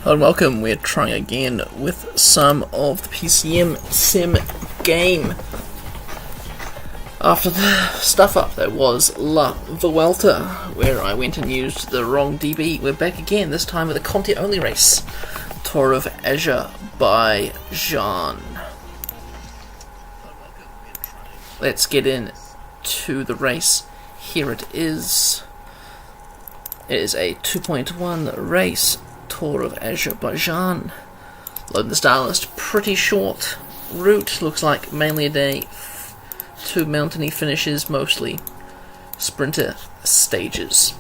Hello and welcome, we're trying again with some of the PCM SimGame. After the stuff up that was La Vuelta, where I went and used the wrong DB, we're back again, this time with a Conti only race. Tour of Azerbaijan. Let's get in to the race. Here it is. It is a 2.1 race. Tour of Azerbaijan. Loading the star list, pretty short route, looks like mainly a day, 2 mountainy finishes, mostly sprinter stages.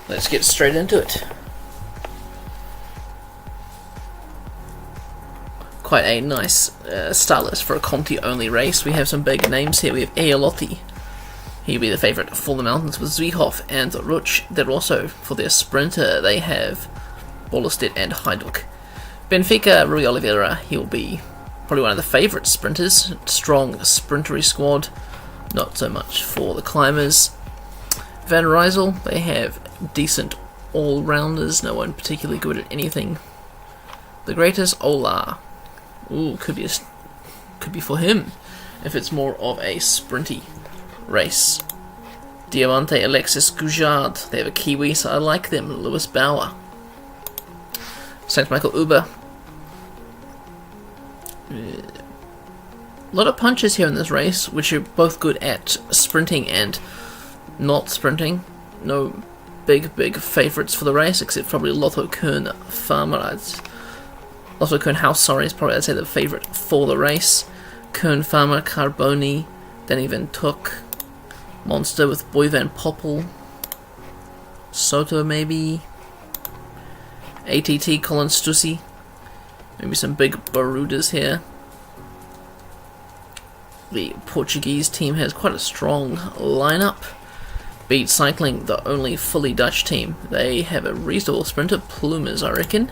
Let's get straight into it. Quite a nice star list for a Conti only race. We have some big names here. We have Eolotti. He'll be the favourite for the mountains with Zwiehoff and Ruch. They're also, for their sprinter, they have Bolestedt and Hajduk. Benfica, Rui Oliveira, he'll be probably one of the favourite sprinters. Strong sprintery squad, not so much for the climbers. Van Rysel, they have decent all-rounders, no one particularly good at anything. The greatest, Ola. Ooh, could be for him, if it's more of a sprinty race. Diamante, Alexis Goujard, they have a Kiwi, so I like them. Lewis Bauer. St. Michael Uber. A lot of punches here in this race, which are both good at sprinting and not sprinting. No big favourites for the race, except probably Lotto Kuhn Farmer. Lotto Kuhn House, sorry, is probably, I'd say, the favourite for the race. Kuhn Farmer, Carboni, Danny Van Took, Monster with Boy Van Poppel, Soto maybe, ATT Colin Stussy, maybe some big Barudas here. The Portuguese team has quite a strong lineup. Beat Cycling, the only fully Dutch team, they have a reasonable sprinter, Plumas I reckon.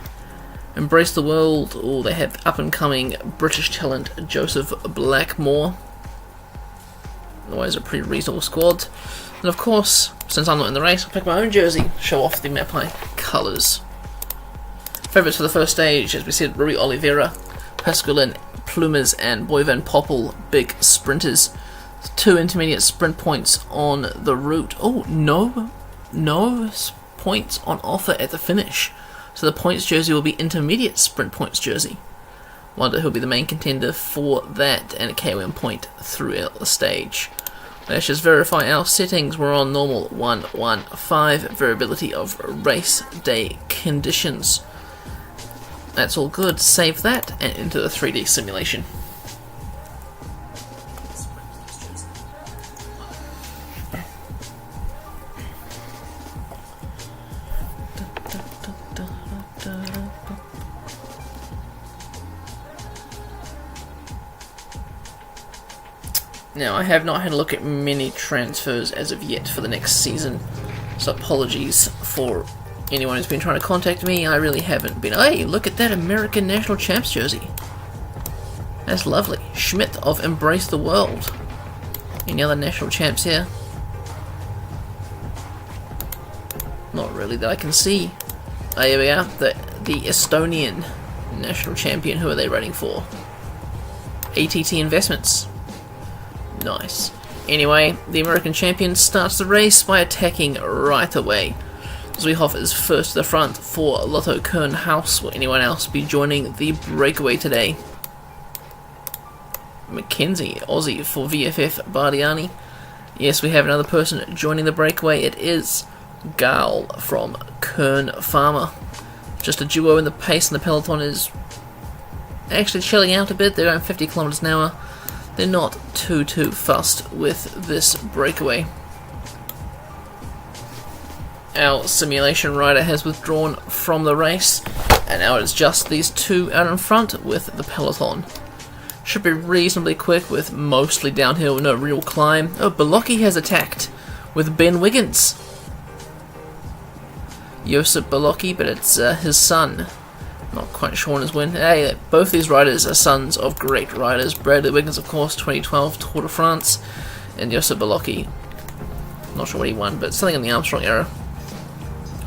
Embrace the World, oh, they have up-and-coming British talent Joseph Blackmore. Otherwise a pretty reasonable squad. And of course, since I'm not in the race, I'll pick my own jersey, show off the Mapai colours. Favourites for the first stage, as we said, Rui Oliveira, Pasqualin, Plumas and Boy Van Poppel, big sprinters. 2 intermediate sprint points on the route. Oh, no points on offer at the finish. So the points jersey will be intermediate sprint points jersey. Wonder who'll be the main contender for that, and a KOM point throughout the stage. Let's just verify our settings. We're on normal 115, variability of race day conditions. That's all good. Save that and into the 3D simulation. Now, I have not had a look at many transfers as of yet for the next season, so apologies for anyone who's been trying to contact me. I really haven't been. Hey, look at that American National Champs jersey. That's lovely. Schmidt of Embrace the World. Any other National Champs here? Not really that I can see. Oh, here we are. The Estonian National Champion. Who are they running for? ATT Investments. Nice. Anyway, the American champion starts the race by attacking right away. Zwiehoff is first to the front for Lotto Kernhaus. Will anyone else be joining the breakaway today? Mackenzie, Aussie for VFF Bardiani. Yes, we have another person joining the breakaway. It is Gal from Kern Farmer. Just a duo in the pace, and the peloton is actually chilling out a bit. They're going 50 kilometers an hour. They're not too fussed with this breakaway. Our simulation rider has withdrawn from the race, and now it's just these two out in front with the peloton. Should be reasonably quick with mostly downhill, no real climb. Oh, Bolocki has attacked with Ben Wiggins. Josip Bolocki, but it's his son. Not quite sure on his win. Hey, both these riders are sons of great riders. Bradley Wiggins, of course, 2012 Tour de France, and Josip Bolocki, not sure what he won, but something in the Armstrong era.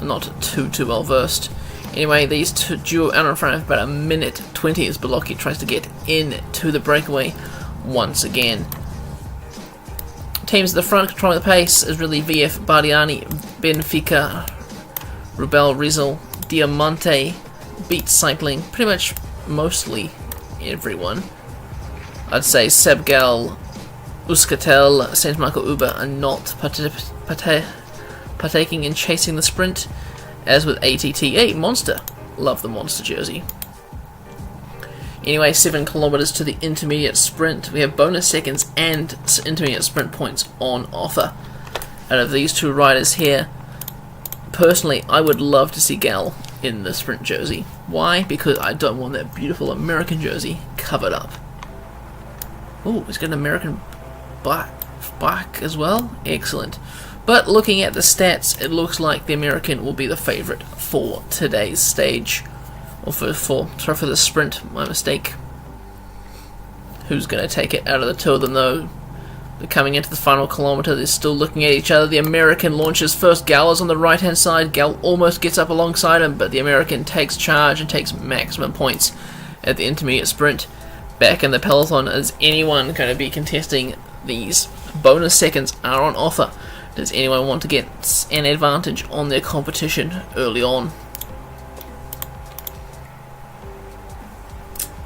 Not too well versed. Anyway, these two duo out in front of about a minute 20 as Bolocki tries to get into the breakaway once again. Teams at the front controlling the pace is really VF Bardiani, Benfica, Rubel Rizal, Diamante, Beat Cycling, pretty much mostly everyone. I'd say Sebgal, Euskaltel, St. Michael Uber are not partaking in chasing the sprint, as with ATT. Monster. Love the Monster jersey. Anyway, 7 kilometers to the intermediate sprint. We have bonus seconds and intermediate sprint points on offer. Out of these two riders here, personally, I would love to see Gal in the sprint jersey. Why? Because I don't want that beautiful American jersey covered up. Oh, he's got an American bike as well. Excellent. But looking at the stats, it looks like the American will be the favourite for today's stage. Or for the sprint, my mistake. Who's going to take it out of the two of them though? They're coming into the final kilometre, they're still looking at each other. The American launches first. Gal is on the right hand side. Gal almost gets up alongside him, but the American takes charge and takes maximum points at the intermediate sprint. Back in the peloton, is anyone going to be contesting these? Bonus seconds are on offer. Does anyone want to get an advantage on their competition early on?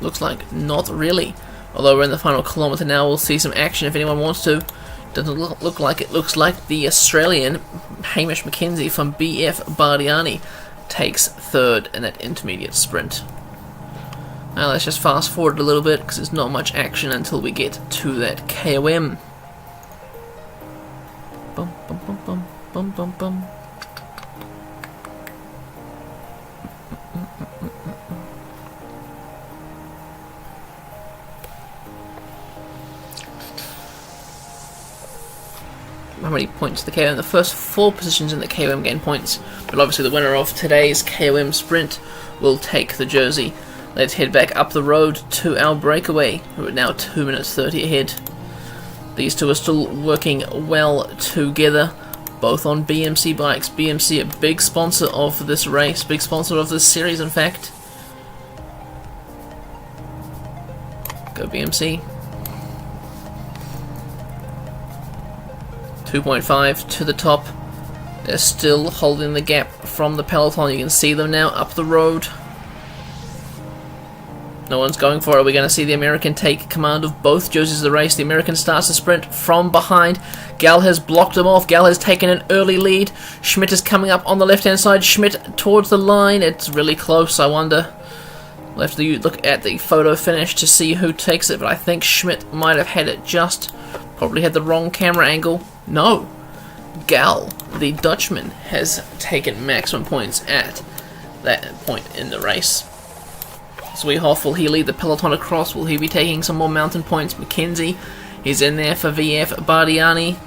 Looks like not really. Although we're in the final kilometre now, we'll see some action if anyone wants to. Doesn't look like it. Looks like the Australian Hamish Mackenzie from BF Bardiani takes third in that intermediate sprint. Now let's just fast forward a little bit because there's not much action until we get to that KOM. Bum bum bum bum bum bum bum. How many points the KOM? The first 4 positions in the KOM gain points, but obviously the winner of today's KOM sprint will take the jersey. Let's head back up the road to our breakaway. We're now 2 minutes 30 ahead. These two are still working well together, both on BMC bikes. BMC, a big sponsor of this race, big sponsor of this series, in fact. Go BMC. 2.5 to the top. They're still holding the gap from the peloton. You can see them now up the road. No one's going for it. We're going to see the American take command of both jerseys of the race. The American starts the sprint from behind. Gal has blocked him off. Gal has taken an early lead. Schmidt is coming up on the left-hand side. Schmidt towards the line. It's really close, I wonder. We'll have to look at the photo finish to see who takes it, but I think Schmidt might have had it just. Probably had the wrong camera angle. No. Gal, the Dutchman, has taken maximum points at that point in the race. Zwiehoff, will he lead the peloton across? Will he be taking some more mountain points? Mackenzie is in there for VF Bardiani.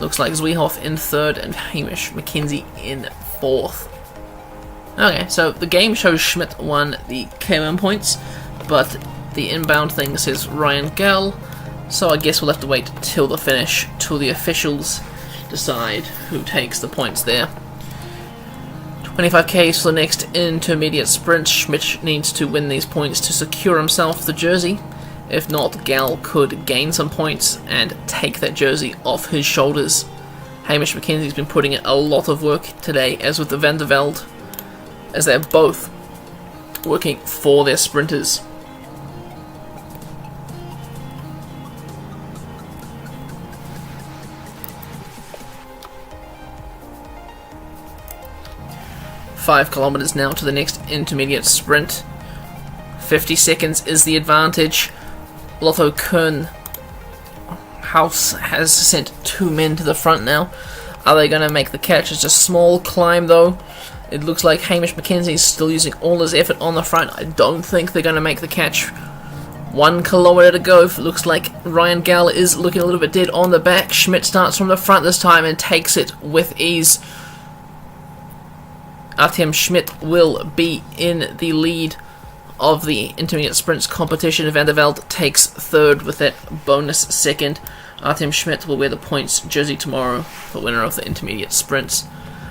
Looks like Zwiehoff in third and Hamish Mackenzie in fourth. Okay, so the game shows Schmidt won the KOM points, but the inbound thing says Ryan Gal, so I guess we'll have to wait till the finish, till the officials decide who takes the points there. 25k for the next intermediate sprint. Schmidt needs to win these points to secure himself the jersey. If not, Gal could gain some points and take that jersey off his shoulders. Hamish Mackenzie's been putting in a lot of work today, as with the Van der Velde, as they're both working for their sprinters. Five kilometers now to the next intermediate sprint. 50 seconds is the advantage. Lotto Kern House has sent 2 men to the front now. Are they going to make the catch? It's a small climb though. It looks like Hamish Mackenzie is still using all his effort on the front. I don't think they're going to make the catch. 1 kilometer to go. It looks like Ryan Gall is looking a little bit dead on the back. Schmidt starts from the front this time and takes it with ease. Artem Schmidt will be in the lead of the intermediate sprints competition. Van der Velde takes 3rd with that bonus 2nd. Artem Schmidt will wear the points jersey tomorrow for winner of the intermediate sprints.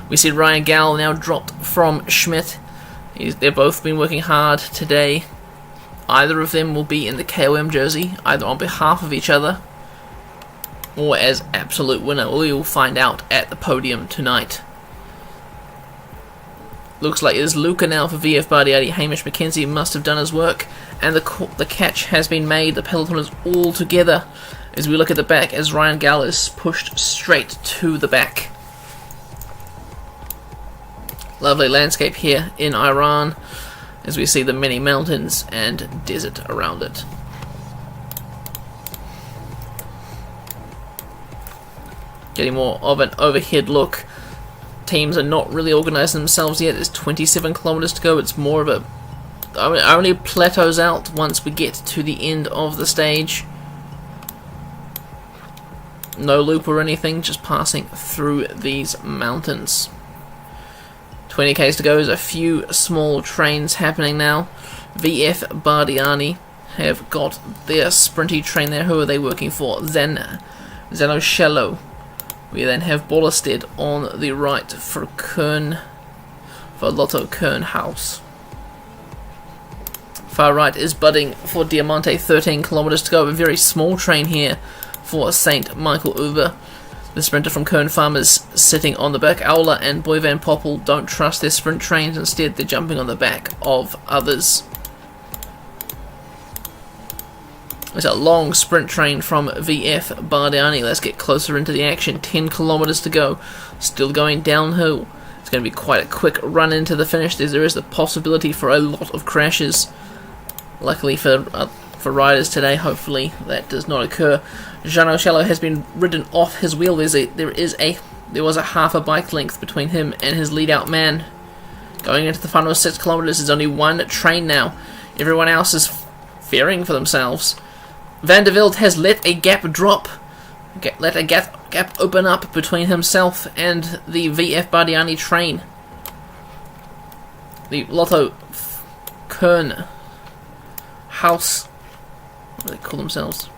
We see Ryan Gall now dropped from Schmidt. They've both been working hard today. Either of them will be in the KOM jersey, either on behalf of each other or as absolute winner. We will find out at the podium tonight. Looks like it is Luca now for VF Bardiani. Hamish Mackenzie must have done his work, and the catch has been made. The peloton is all together as we look at the back, as Ryan Gall is pushed straight to the back. Lovely landscape here in Iran as we see the many mountains and desert around it. Getting more of an overhead look. Teams are not really organising themselves yet. There's 27 kilometers to go. It's more of a... only plateaus out once we get to the end of the stage. No loop or anything, just passing through these mountains. 20 k's to go. There's a few small trains happening now. VF Bardiani have got their sprinty train there. Who are they working for? Zanoshello. We then have Bollerstedt on the right for Lotto Kern House. Far right is Budding for Diamante, 13 kilometers to go. A very small train here for St. Michael Uber. The sprinter from Kern Farmers sitting on the back. Aula and Boy Van Poppel don't trust their sprint trains. Instead, they're jumping on the back of others. There's a long sprint train from VF Bardiani. Let's get closer into the action. 10 kilometers to go. Still going downhill. It's going to be quite a quick run into the finish. There is the possibility for a lot of crashes. Luckily for riders today, hopefully that does not occur. Jean Shallow has been ridden off his wheel. There was a half a bike length between him and his lead-out man. Going into the final 6 kilometers, there's only one train now. Everyone else is fearing for themselves. Van der Velde has let a gap drop, let a gap open up between himself and the VF Bardiani train. The Lotto Kern House, what do they call themselves?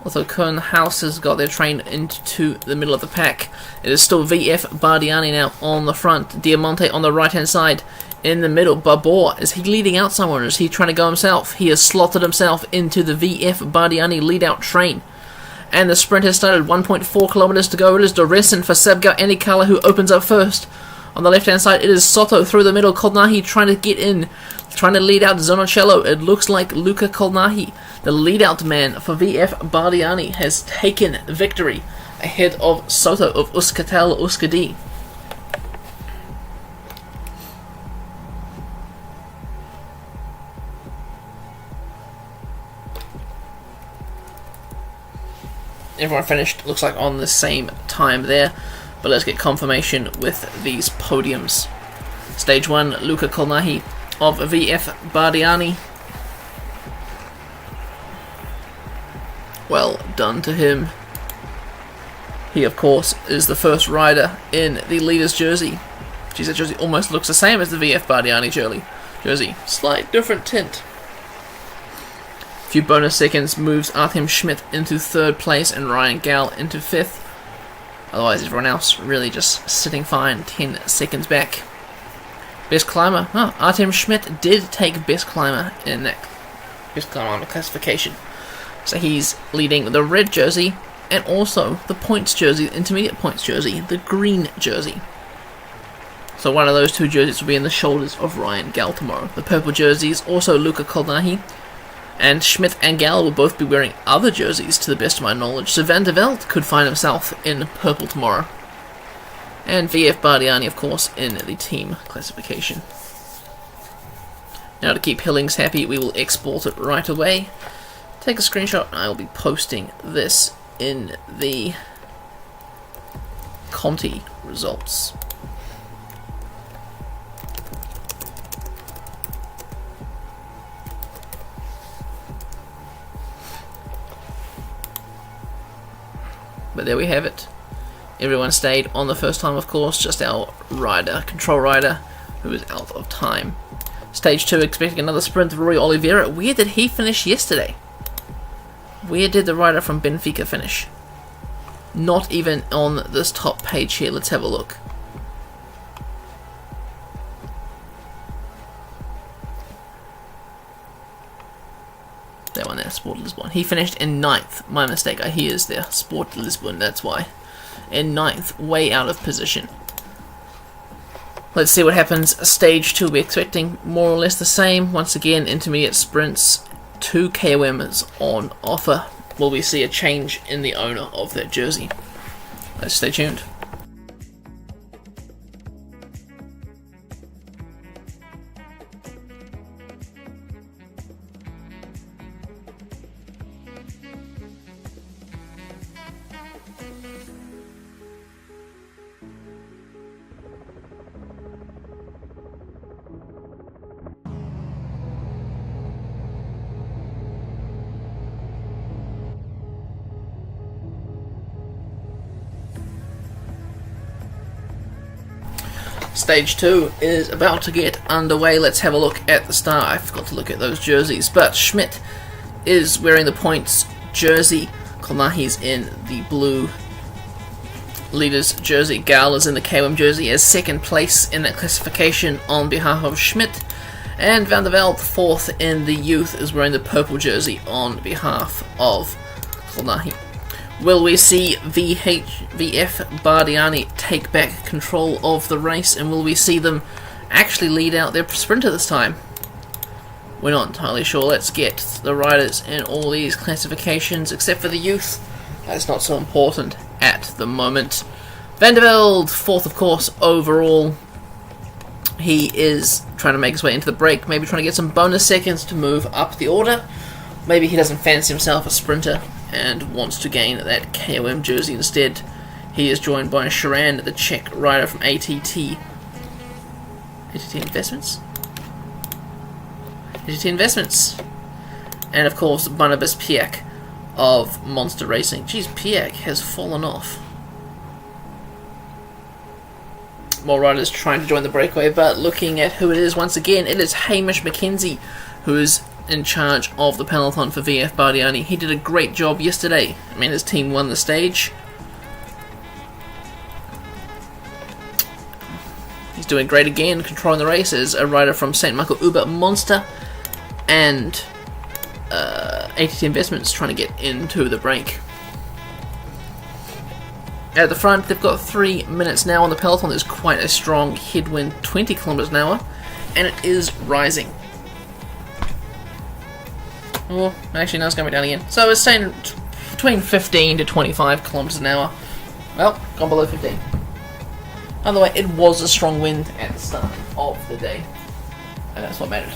Lotto Kern House has got their train into the middle of the pack. It is still VF Bardiani now on the front. Diamante on the right hand side. In the middle, Babor, is he leading out someone or is he trying to go himself? He has slotted himself into the VF Bardiani lead-out train. And the sprint has started. 1.4 kilometers to go. It is Doresin for Sebgar Anikala who opens up first. On the left-hand side, it is Soto through the middle. Kolnahi trying to get in, trying to lead out Zonocello. It looks like Luca Kolnahi, the lead-out man for VF Bardiani, has taken victory ahead of Soto of Uskatel Uskadi. Everyone finished, looks like, on the same time there. But let's get confirmation with these podiums. Stage 1, Luca Kolnahi of VF Bardiani. Well done to him. He, of course, is the first rider in the leader's jersey. Geez, that jersey almost looks the same as the VF Bardiani jersey. Slight different tint. Few bonus seconds moves Artem Schmidt into 3rd place and Ryan Gall into 5th. Otherwise, everyone else really just sitting fine, 10 seconds back. Best climber. Artem Schmidt did take best climber in that best climber on the classification. So he's leading the red jersey and also the points jersey, the intermediate points jersey, the green jersey. So one of those two jerseys will be in the shoulders of Ryan Gal tomorrow. The purple jerseys, also Luca Kolnahi, and Schmidt and Gal will both be wearing other jerseys to the best of my knowledge, so Van der Velde could find himself in purple tomorrow. And VF Bardiani, of course, in the team classification. Now to keep Hillings happy, we will export it right away. Take a screenshot, and I will be posting this in the Conti results. But there we have it. Everyone stayed on the first time, of course, just our rider, control rider, who is out of time. Stage 2, expecting another sprint of Rui Oliveira. Where did he finish yesterday? Where did the rider from Benfica finish? Not even on this top page here. Let's have a look. That one there, Sport Lisbon. He finished in 9th. My mistake, he is there. Sport Lisbon, that's why. In 9th, way out of position. Let's see what happens. Stage 2, we're expecting more or less the same. Once again, intermediate sprints, 2 KOMs on offer. Will we see a change in the owner of that jersey? Let's stay tuned. Stage 2 is about to get underway. Let's have a look at the start. I forgot to look at those jerseys, but Schmidt is wearing the points jersey. Kolnahi's in the blue leaders jersey. Gal is in the KOM jersey as second place in that classification on behalf of Schmidt. And Van der Velde, 4th in the youth, is wearing the purple jersey on behalf of Kolnahi. Will we see VF Bardiani take back control of the race, and will we see them actually lead out their sprinter this time? We're not entirely sure. Let's get the riders in all these classifications, except for the youth. That's not so important at the moment. Van der Velde, 4th of course, overall. He is trying to make his way into the break, maybe trying to get some bonus seconds to move up the order. Maybe he doesn't fancy himself a sprinter and wants to gain that KOM jersey instead. He is joined by Sharan, the Czech rider from ATT Investments? ATT Investments. And of course, Barnabas Piak of Monster Racing. Geez, Piak has fallen off. More riders trying to join the breakaway, but looking at who it is once again, it is Hamish McKenzie who is in charge of the peloton for VF Bardiani. He did a great job yesterday. I mean, his team won the stage. He's doing great again, controlling the races. A rider from St. Michael Uber Monster and ATT Investments trying to get into the break. At the front, they've got 3 minutes now on the peloton. There's quite a strong headwind, 20 kilometers an hour, and it is rising. Oh, actually, no, it's going to be down again. So it's saying between 15 to 25 kilometers an hour. Well, gone below 15. By the way, it was a strong wind at the start of the day, and that's what mattered.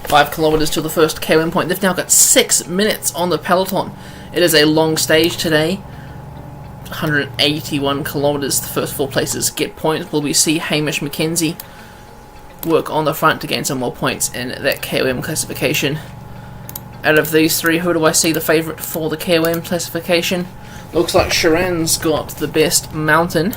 Five kilometers to the first KOM point. They've now got 6 minutes on the peloton. It is a long stage today. 181 kilometers. The first 4 places get points. Will we see Hamish McKenzie work on the front to gain some more points in that KOM classification? Out of these 3, who do I see the favourite for the KOM classification? Looks like Sharan's got the best mountain.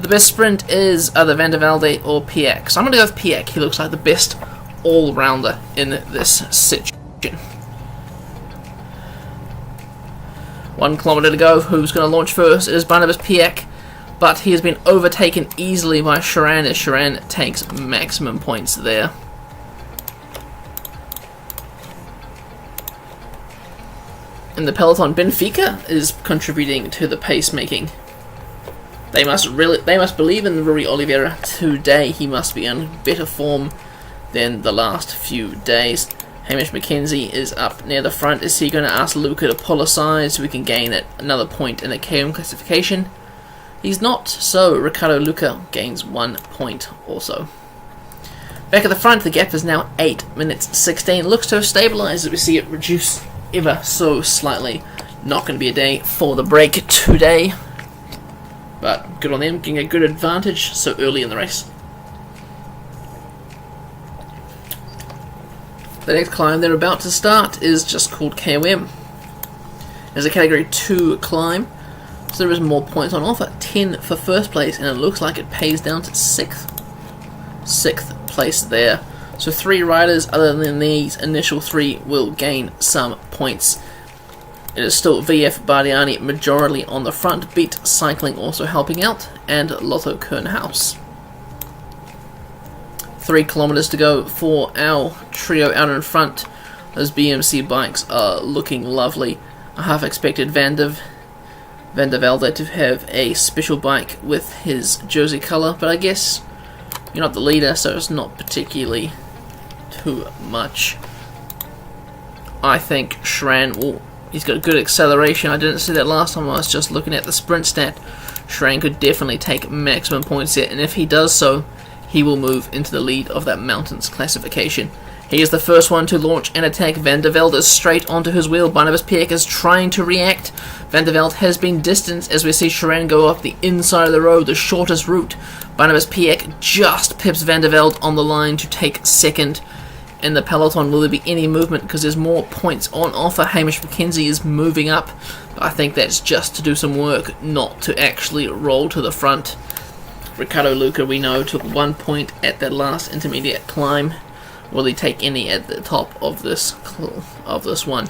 The best sprint is either Van der Velde or Piak. So I'm going to go with Piak. He looks like the best all-rounder in this situation. 1 kilometer to go. Who's going to launch first? It is Barnabas Piak, but he has been overtaken easily by Sharan as Sharan takes maximum points there. In the peloton, Benfica is contributing to the pacemaking. They must believe in Rui Oliveira today. He must be in better form than the last few days. Hamish McKenzie is up near the front. Is he going to ask Luca to pull aside so we can gain another point in the KM classification? He's not, so Ricardo Luca gains 1 point also. Back at the front, the gap is now 8 minutes 16. Looks to have stabilised as we see it reduce ever so slightly. Not going to be a day for the break today, but good on them, getting a good advantage so early in the race. The next climb they're about to start is just called KOM. It's a category 2 climb, so there is more points on offer. 10 for first place, and it looks like it pays down to 6th place there. So 3 riders other than these initial 3 will gain some points. It is still VF Bardiani majorly on the front, Beat Cycling also helping out, and Lotto Kernhaus. 3 kilometers to go for our trio out in front. Those BMC bikes are looking lovely. I half expected Van der Velde to have a special bike with his jersey colour, but I guess you're not the leader, so it's not particularly too much. I think Shran he's got good acceleration. I didn't see that last time I was just looking at the sprint stat. Shran could definitely take maximum points here, and if he does so, he will move into the lead of that mountains classification. He is the first one to launch and attack. Van der Velde is straight onto his wheel. Barnabas Piak is trying to react. Van der Velde has been distanced as we see Sharan go up the inside of the road, the shortest route. Barnabas Piak just pips Van der Velde on the line to take second. In the peloton, will there be any movement? Because there's more points on offer. Hamish McKenzie is moving up, but I think that's just to do some work, not to actually roll to the front. Ricardo Luca, we know, took 1 point at that last intermediate climb. Will he take any at the top of this one?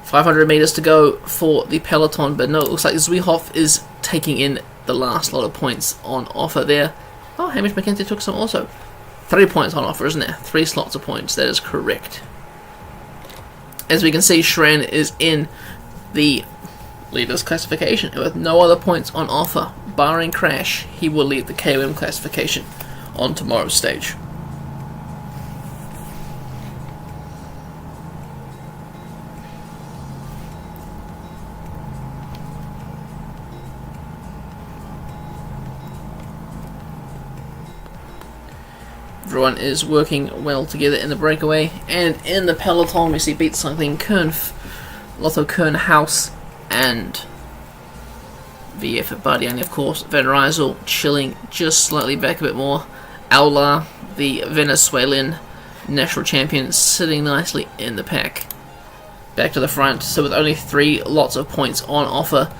500 meters to go for the peloton, but no, it looks like Zwihoff is taking in the last lot of points on offer there. Oh, Hamish McKenzie took some also. 3 points on offer, isn't there? 3 slots of points, that is correct. As we can see, Shran is in the leaders classification, and with no other points on offer, barring crash, he will lead the KOM classification on tomorrow's stage. Everyone is working well together in the breakaway, and in the peloton we see Beat Cycling, Lotto Kernhaus, and VF Bardiani, of course. Van Rysel chilling just slightly back a bit more. Aular, the Venezuelan national champion, sitting nicely in the pack. Back to the front, so with only 3 lots of points on offer,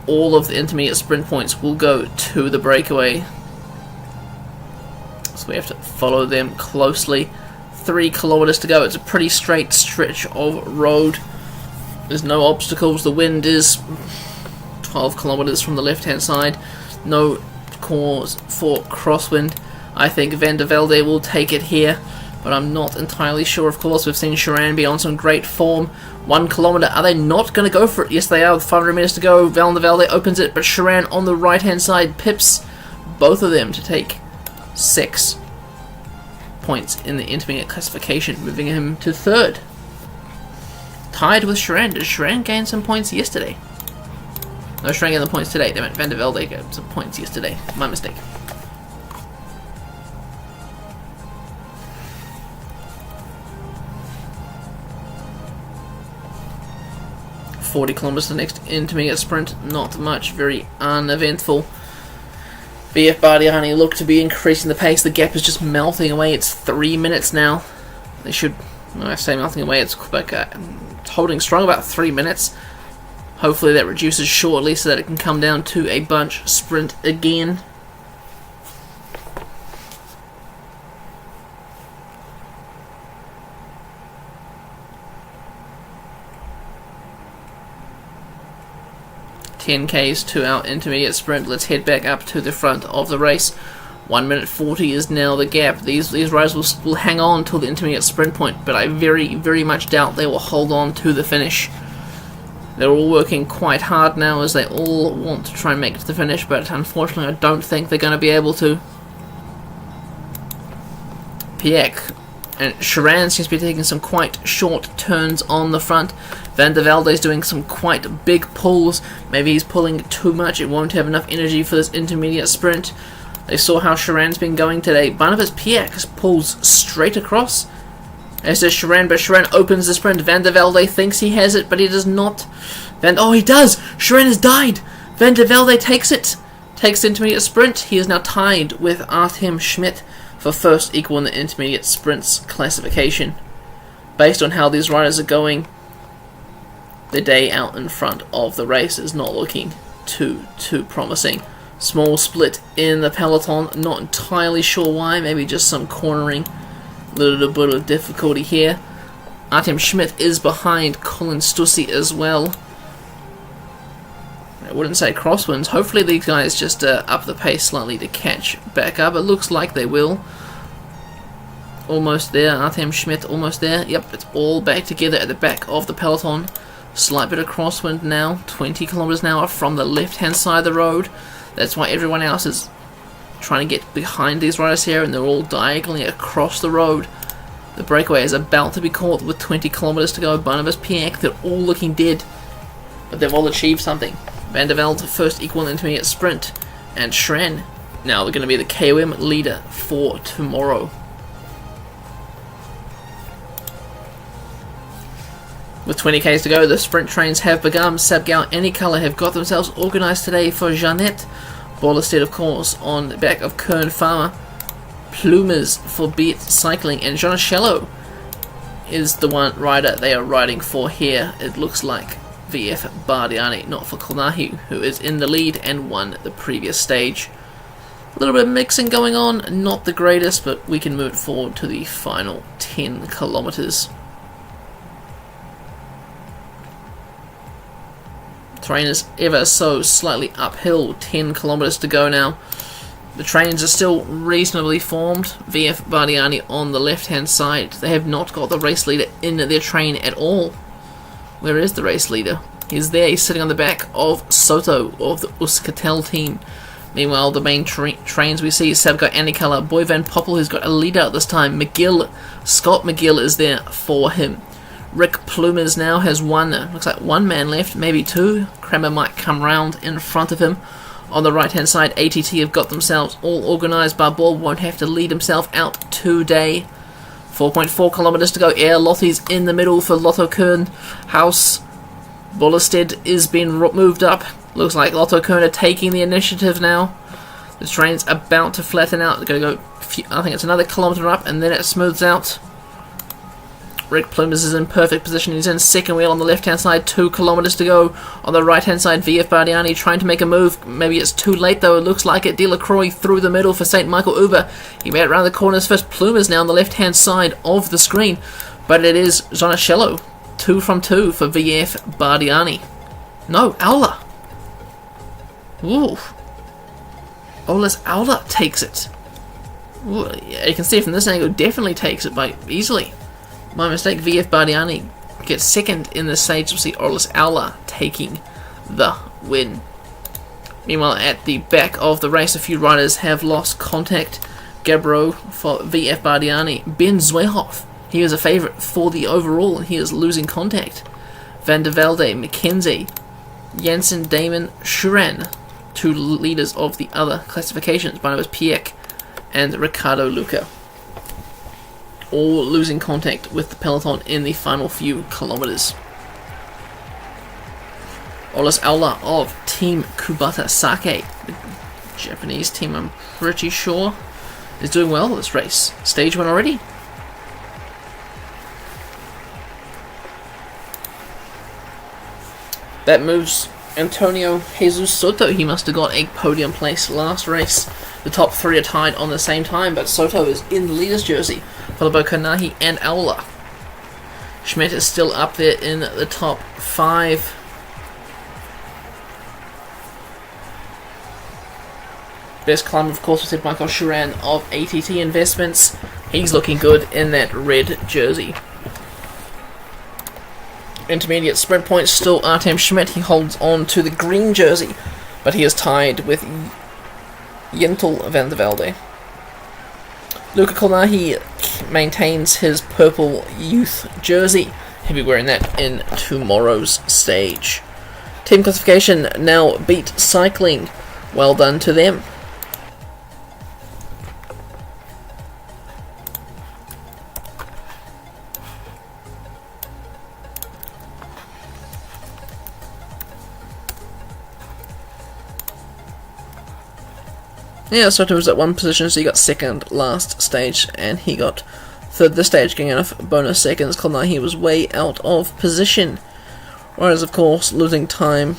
all of the intermediate sprint points will go to the breakaway. So we have to follow them closely. 3 kilometers to go. It's a pretty straight stretch of road. There's no obstacles. The wind is 12 kilometers from the left hand side. No cause for crosswind. I think Van der Velde will take it here, but I'm not entirely sure. Of course, we've seen Sharan be on some great form. 1 kilometer. Are they not going to go for it? Yes, they are. With 500 meters to go, Van der Velde opens it, but Sharan on the right hand side pips both of them to take 6 points in the intermediate classification, moving him to 3rd. Tied with Sharan. Did Sharan gain some points yesterday? No, Sharan gained the points today. They meant Van der Velde got some points yesterday. My mistake. .40 kilometers to the next intermediate sprint. Not much. Very uneventful. VF Bardiani look to be increasing the pace. The gap is just melting away. It's 3 minutes now. They should, when I say melting away, it's like holding strong about 3 minutes. Hopefully that reduces shortly so that it can come down to a bunch sprint again. 10Ks to our intermediate sprint. Let's head back up to the front of the race. 1 minute 40 is now the gap. These riders will hang on till the intermediate sprint point, but I very, very much doubt they will hold on to the finish. They're all working quite hard now as they all want to try and make it to the finish, but unfortunately I don't think they're going to be able to. Piek and Sharan seems to be taking some quite short turns on the front. Van der Velde is doing some quite big pulls. Maybe he's pulling too much. It won't have enough energy for this intermediate sprint. They saw how Sharan's been going today. Barnabas Piek pulls straight across. As does Sharan, but Sharan opens the sprint. Van der Velde thinks he has it, but he does not. Oh, he does! Sharan has died! Van der Velde takes it. Takes the intermediate sprint. He is now tied with Artem Schmidt for first equal in the intermediate sprints classification. Based on how these riders are going, the day out in front of the race is not looking too promising. Small split in the peloton, not entirely sure why, maybe just some cornering, a little bit of difficulty here. Artem Schmidt is behind Colin Stussy as well. I wouldn't say crosswinds. Hopefully these guys just up the pace slightly to catch back up. It looks like they will. Almost there. Artem Schmidt almost there. Yep, it's all back together at the back of the peloton. Slight bit of crosswind now. 20 kilometers an hour from the left-hand side of the road. That's why everyone else is trying to get behind these riders here, and they're all diagonally across the road. The breakaway is about to be caught with 20 kilometers to go. Barnabas Piek, they're all looking dead, but they've all achieved something. Van der Velde first equal in the intermediate sprint, and Schran now they're going to be the KOM leader for tomorrow. With 20Ks to go, the sprint trains have begun. Sabgau and Anycolor have got themselves organised today for Jeannette. Bollerstedt, of course, on the back of Kern Farmer. Plumas for Beat Cycling, and Jonashello is the one rider they are riding for here. It looks like VF Bardiani, not for Kolnahi, who is in the lead and won the previous stage. A little bit of mixing going on, not the greatest, but we can move forward to the final 10 kilometers. Terrain is ever so slightly uphill, 10 kilometers to go now. The trains are still reasonably formed. VF Bardiani on the left hand side. They have not got the race leader in their train at all. Where is the race leader? He's there, he's sitting on the back of Soto of the Euskaltel team. Meanwhile, the main trains we see, Sabgo Anycolor, Boy Van Poppel, who's got a leader this time. Scott McGill is there for him. Rick Plumas now has looks like one man left, maybe two. Kramer might come round in front of him. On the right hand side, ATT have got themselves all organised. Barbour won't have to lead himself out today. 4.4 kilometers to go. Air Lottie's in the middle for Lotto Kern House. Bollerstedt is being moved up. Looks like Lotto Kern are taking the initiative now. The train's about to flatten out. They're going to go, I think it's another kilometer up, and then it smooths out. Rick Plumas is in perfect position. He's in second wheel on the left-hand side. 2 kilometers to go. On the right-hand side, VF Bardiani trying to make a move. Maybe it's too late, though. It looks like it. Delacroix through the middle for St. Michael Uber. He made it around the corners first. Plumas now on the left-hand side of the screen. But it is Zonachello. 2 from 2 for VF Bardiani. No, Aula. Ooh. Ola's Aula takes it. Ooh, yeah, you can see from this angle, definitely takes it by easily. My mistake, VF Bardiani gets second in the stage. We'll see Orlis Aula taking the win. Meanwhile, at the back of the race, a few riders have lost contact. Gabro for VF Bardiani. Ben Zwehoff, he is a favourite for the overall, and he is losing contact. Van der Velde, McKenzie, Jensen, Damon, Shuran, 2 leaders of the other classifications. Barnabas Piek and Ricardo Luca. All losing contact with the peloton in the final few kilometers. Olas Aula of Team Kubata Sake, the Japanese team I'm pretty sure, is doing well this race. Stage 1 already. That moves Antonio Jesus Soto. He must have got a podium place last race. The top 3 are tied on the same time, but Soto is in the leader's jersey, followed by Kanahi and Aula. Schmidt is still up there in the top 5. Best climber, of course, was Michael Sharan of ATT Investments. He's looking good in that red jersey. Intermediate sprint points, still Artem Schmidt. He holds on to the green jersey, but he is tied with Jentel van der Velde. Luca Kolnahi maintains his purple youth jersey. He'll be wearing that in tomorrow's stage. Team classification now beat cycling. Well done to them. Yeah, Soto was at one position, so he got second last stage, and he got third this stage, getting enough bonus seconds. Kolnahi was way out of position. Whereas, of course, losing time,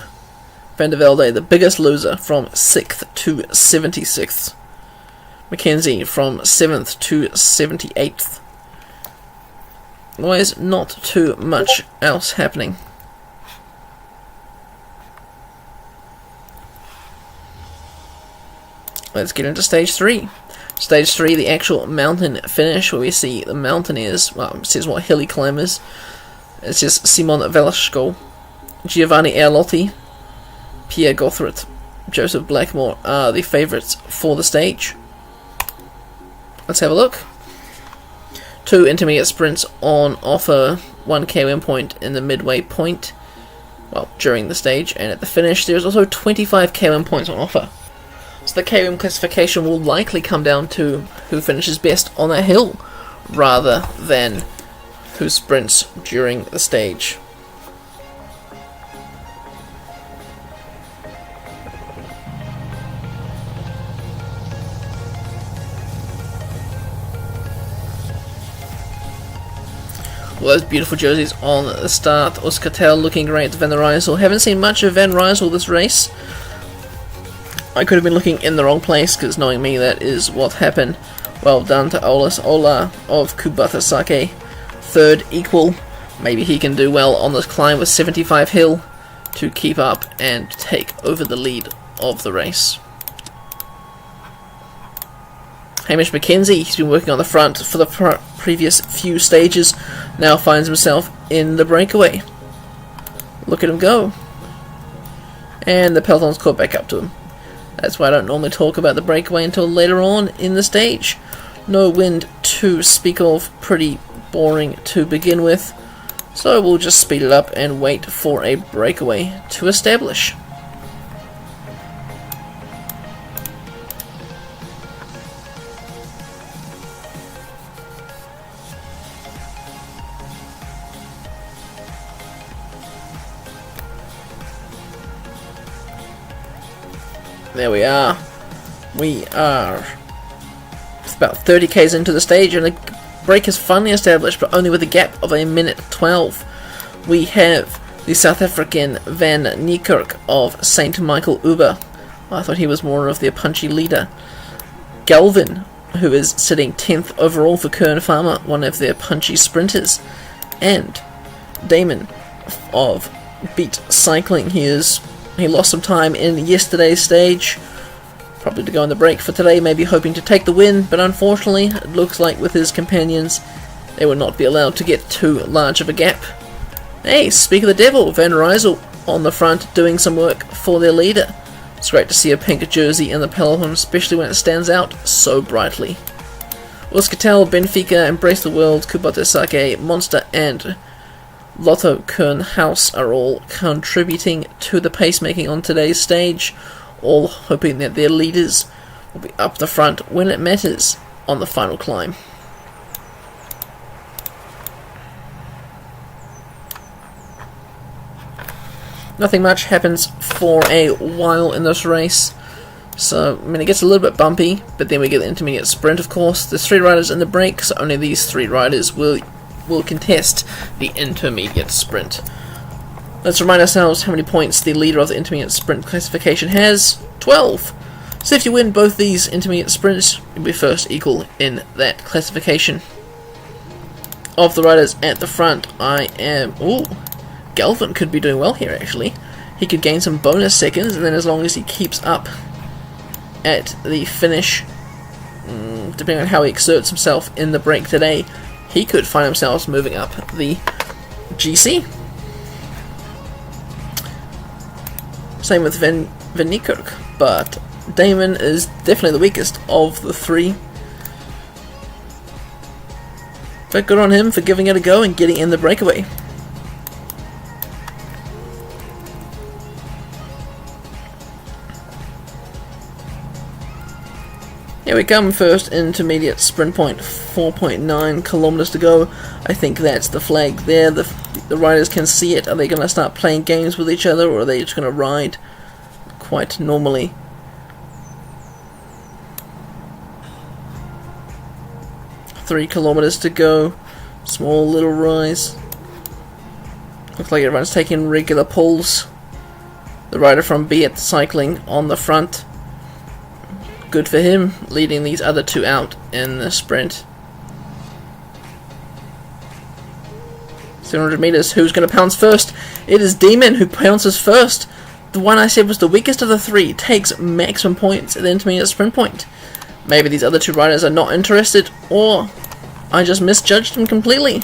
Van der Velde, the biggest loser, from 6th to 76th. Mackenzie from 7th to 78th. Otherwise, not too much else happening. Let's get into Stage 3. Stage 3, the actual mountain finish, where we see the mountaineers, well, it says what hilly climbers. It says Simon Velasco, Giovanni Erlotti, Pierre Gothrit, Joseph Blackmore are the favourites for the stage. Let's have a look. 2 intermediate sprints on offer, 1 KOM point in the midway point, well, during the stage, and at the finish there's also 25 KOM points on offer. So the KOM classification will likely come down to who finishes best on that hill, rather than who sprints during the stage. Well, those beautiful jerseys on the start. Oskatel looking great. Van der Rijssel. Haven't seen much of Van Rijssel this race. I could have been looking in the wrong place, because knowing me, that is what happened. Well done to Olas Ola of Kubatasake. Third equal. Maybe he can do well on this climb with 75 hill to keep up and take over the lead of the race. Hamish McKenzie, he's been working on the front for the previous few stages, now finds himself in the breakaway. Look at him go. And the peloton's caught back up to him. That's why I don't normally talk about the breakaway until later on in the stage. No wind to speak of, pretty boring to begin with, so we'll just speed it up and wait for a breakaway to establish. There we are. We are about 30 k's into the stage, and the break is finally established, but only with a gap of a minute 12. We have the South African Van Niekerk of St. Michael Uber. I thought he was more of the punchy leader. Galvin, who is sitting 10th overall for Kern Farmer, one of their punchy sprinters. And Damon of Beat Cycling. He lost some time in yesterday's stage, probably to go on the break for today, maybe hoping to take the win, but unfortunately it looks like with his companions they will not be allowed to get too large of a gap. Hey, speak of the devil, Van Rijssel on the front doing some work for their leader. It's great to see a pink jersey in the peloton, especially when it stands out so brightly. Oskatel, Benfica, Embrace the World, Kubatasake, Monster and Lotto Kern House are all contributing to the pacemaking on today's stage, all hoping that their leaders will be up the front when it matters on the final climb. Nothing much happens for a while in this race, so I mean it gets a little bit bumpy, but then we get the intermediate sprint. Of course, there's 3 riders in the break, so only these 3 riders will contest the intermediate sprint. Let's remind ourselves how many points the leader of the intermediate sprint classification has. 12. So if you win both these intermediate sprints, you'll be first equal in that classification. Of the riders at the front, Galvin could be doing well here actually. He could gain some bonus seconds, and then as long as he keeps up at the finish, depending on how he exerts himself in the break today, he could find himself moving up the GC. Same with Van Niekerk, but Damon is definitely the weakest of the three. But good on him for giving it a go and getting in the breakaway. Here we come, first intermediate sprint point, 4.9 kilometers to go. I think that's the flag there. The riders can see it. Are they going to start playing games with each other, or are they just going to ride quite normally? 3 kilometers to go. Small little rise. Looks like everyone's taking regular pulls. The rider from Beat cycling on the front. Good for him, leading these other two out in the sprint. 700 meters, who's going to pounce first? It is Demon who pounces first. The one I said was the weakest of the three takes maximum points at the intermediate sprint point. Maybe these other two riders are not interested, or I just misjudged them completely.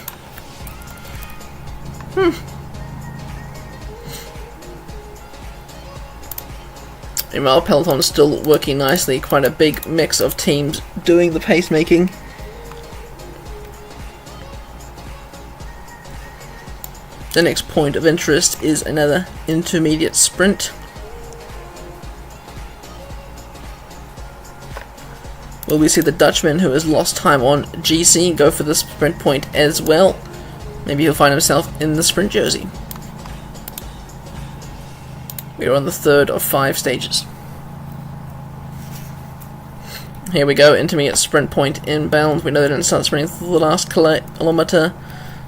Meanwhile, Peloton's still working nicely, quite a big mix of teams doing the pacemaking. The next point of interest is another intermediate sprint. Will we see the Dutchman who has lost time on GC go for the sprint point as well? Maybe he'll find himself in the sprint jersey. We are on the third of 5 stages. Here we go, intermediate sprint point inbound. We know they didn't start sprinting through the last kilometer,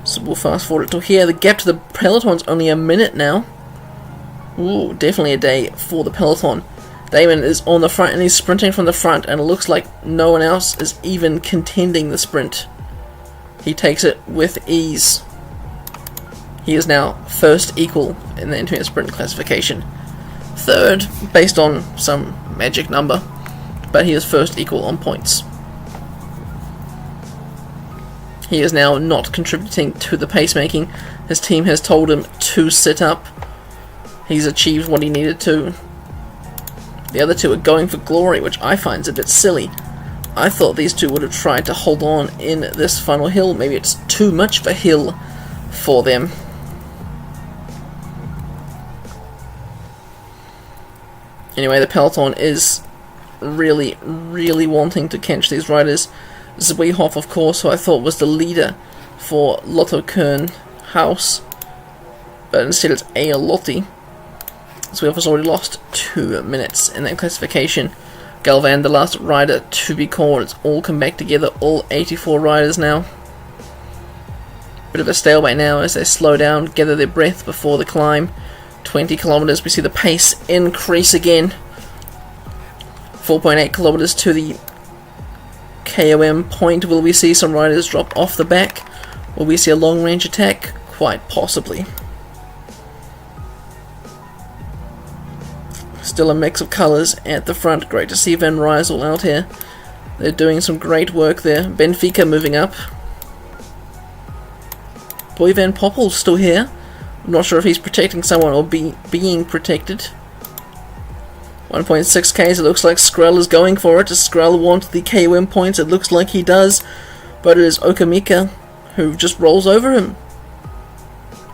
so we'll fast forward it to here. The gap to the Peloton's only a minute now. Ooh, definitely a day for the Peloton. Damon is on the front and he's sprinting from the front, and it looks like no one else is even contending the sprint. He takes it with ease. He is now first equal in the intermediate sprint classification. Third, based on some magic number, but he is first equal on points. He is now not contributing to the pacemaking. His team has told him to sit up. He's achieved what he needed to. The other two are going for glory, which I find is a bit silly. I thought these two would have tried to hold on in this final hill. Maybe it's too much of a hill for them. Anyway, the Peloton is really, really wanting to catch these riders. Zwiehoff, of course, who I thought was the leader for Lotto Kern House, but instead it's A. Lotti. Zwiehoff has already lost 2 minutes in that classification. Galvan, the last rider to be called. It's all come back together, all 84 riders now. Bit of a stalemate now as they slow down, gather their breath before the climb. 20 kilometers, we see the pace increase again. 4.8 kilometers to the KOM point. Will we see some riders drop off the back? Will we see a long range attack? Quite possibly. Still a mix of colours at the front. Great to see Van Rysel out here. They're doing some great work there. Benfica moving up. Boy Van Poppel's still here. I'm not sure if he's protecting someone or being protected. 1.6Ks, it looks like Skrell is going for it. Does Skrell want the KOM points? It looks like he does. But it is Okamika who just rolls over him.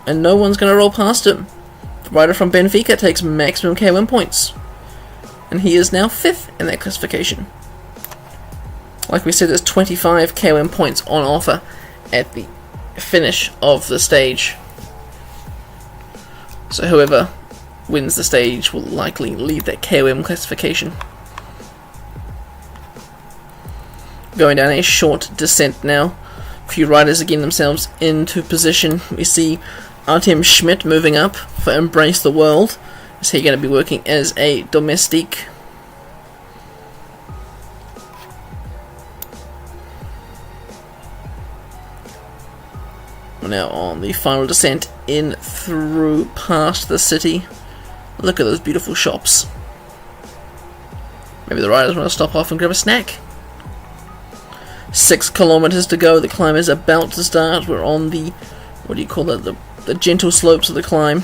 And no one's going to roll past him. The rider from Benfica takes maximum KOM points. And he is now 5th in that classification. Like we said, there's 25 KOM points on offer at the finish of the stage. So whoever wins the stage will likely lead that KOM classification. Going down a short descent now. A few riders are getting themselves into position. We see Artem Schmidt moving up for Embrace the World. Is he going to be working as a domestique? We're now on the final descent in through past the city. Look at those beautiful shops. Maybe the riders want to stop off and grab a snack. 6 kilometers to go. The climb is about to start. We're on the, what do you call it, the gentle slopes of the climb.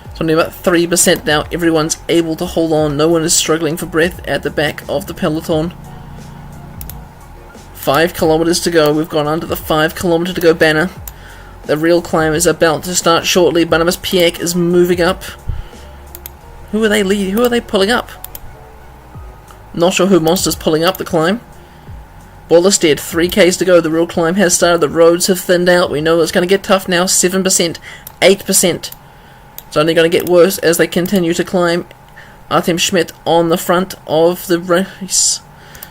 It's only about 3% now. Everyone's able to hold on. No one is struggling for breath at the back of the peloton. 5 kilometers to go. We've gone under the 5 kilometer to go banner. The real climb is about to start shortly. Barnabas Piek is moving up. Who are they leading? Who are they pulling up? Not sure who Monster's pulling up the climb. Bollerstead, 3Ks to go. The real climb has started. The roads have thinned out. We know it's going to get tough now. 7%, 8%. It's only going to get worse as they continue to climb. Artem Schmidt on the front of the race.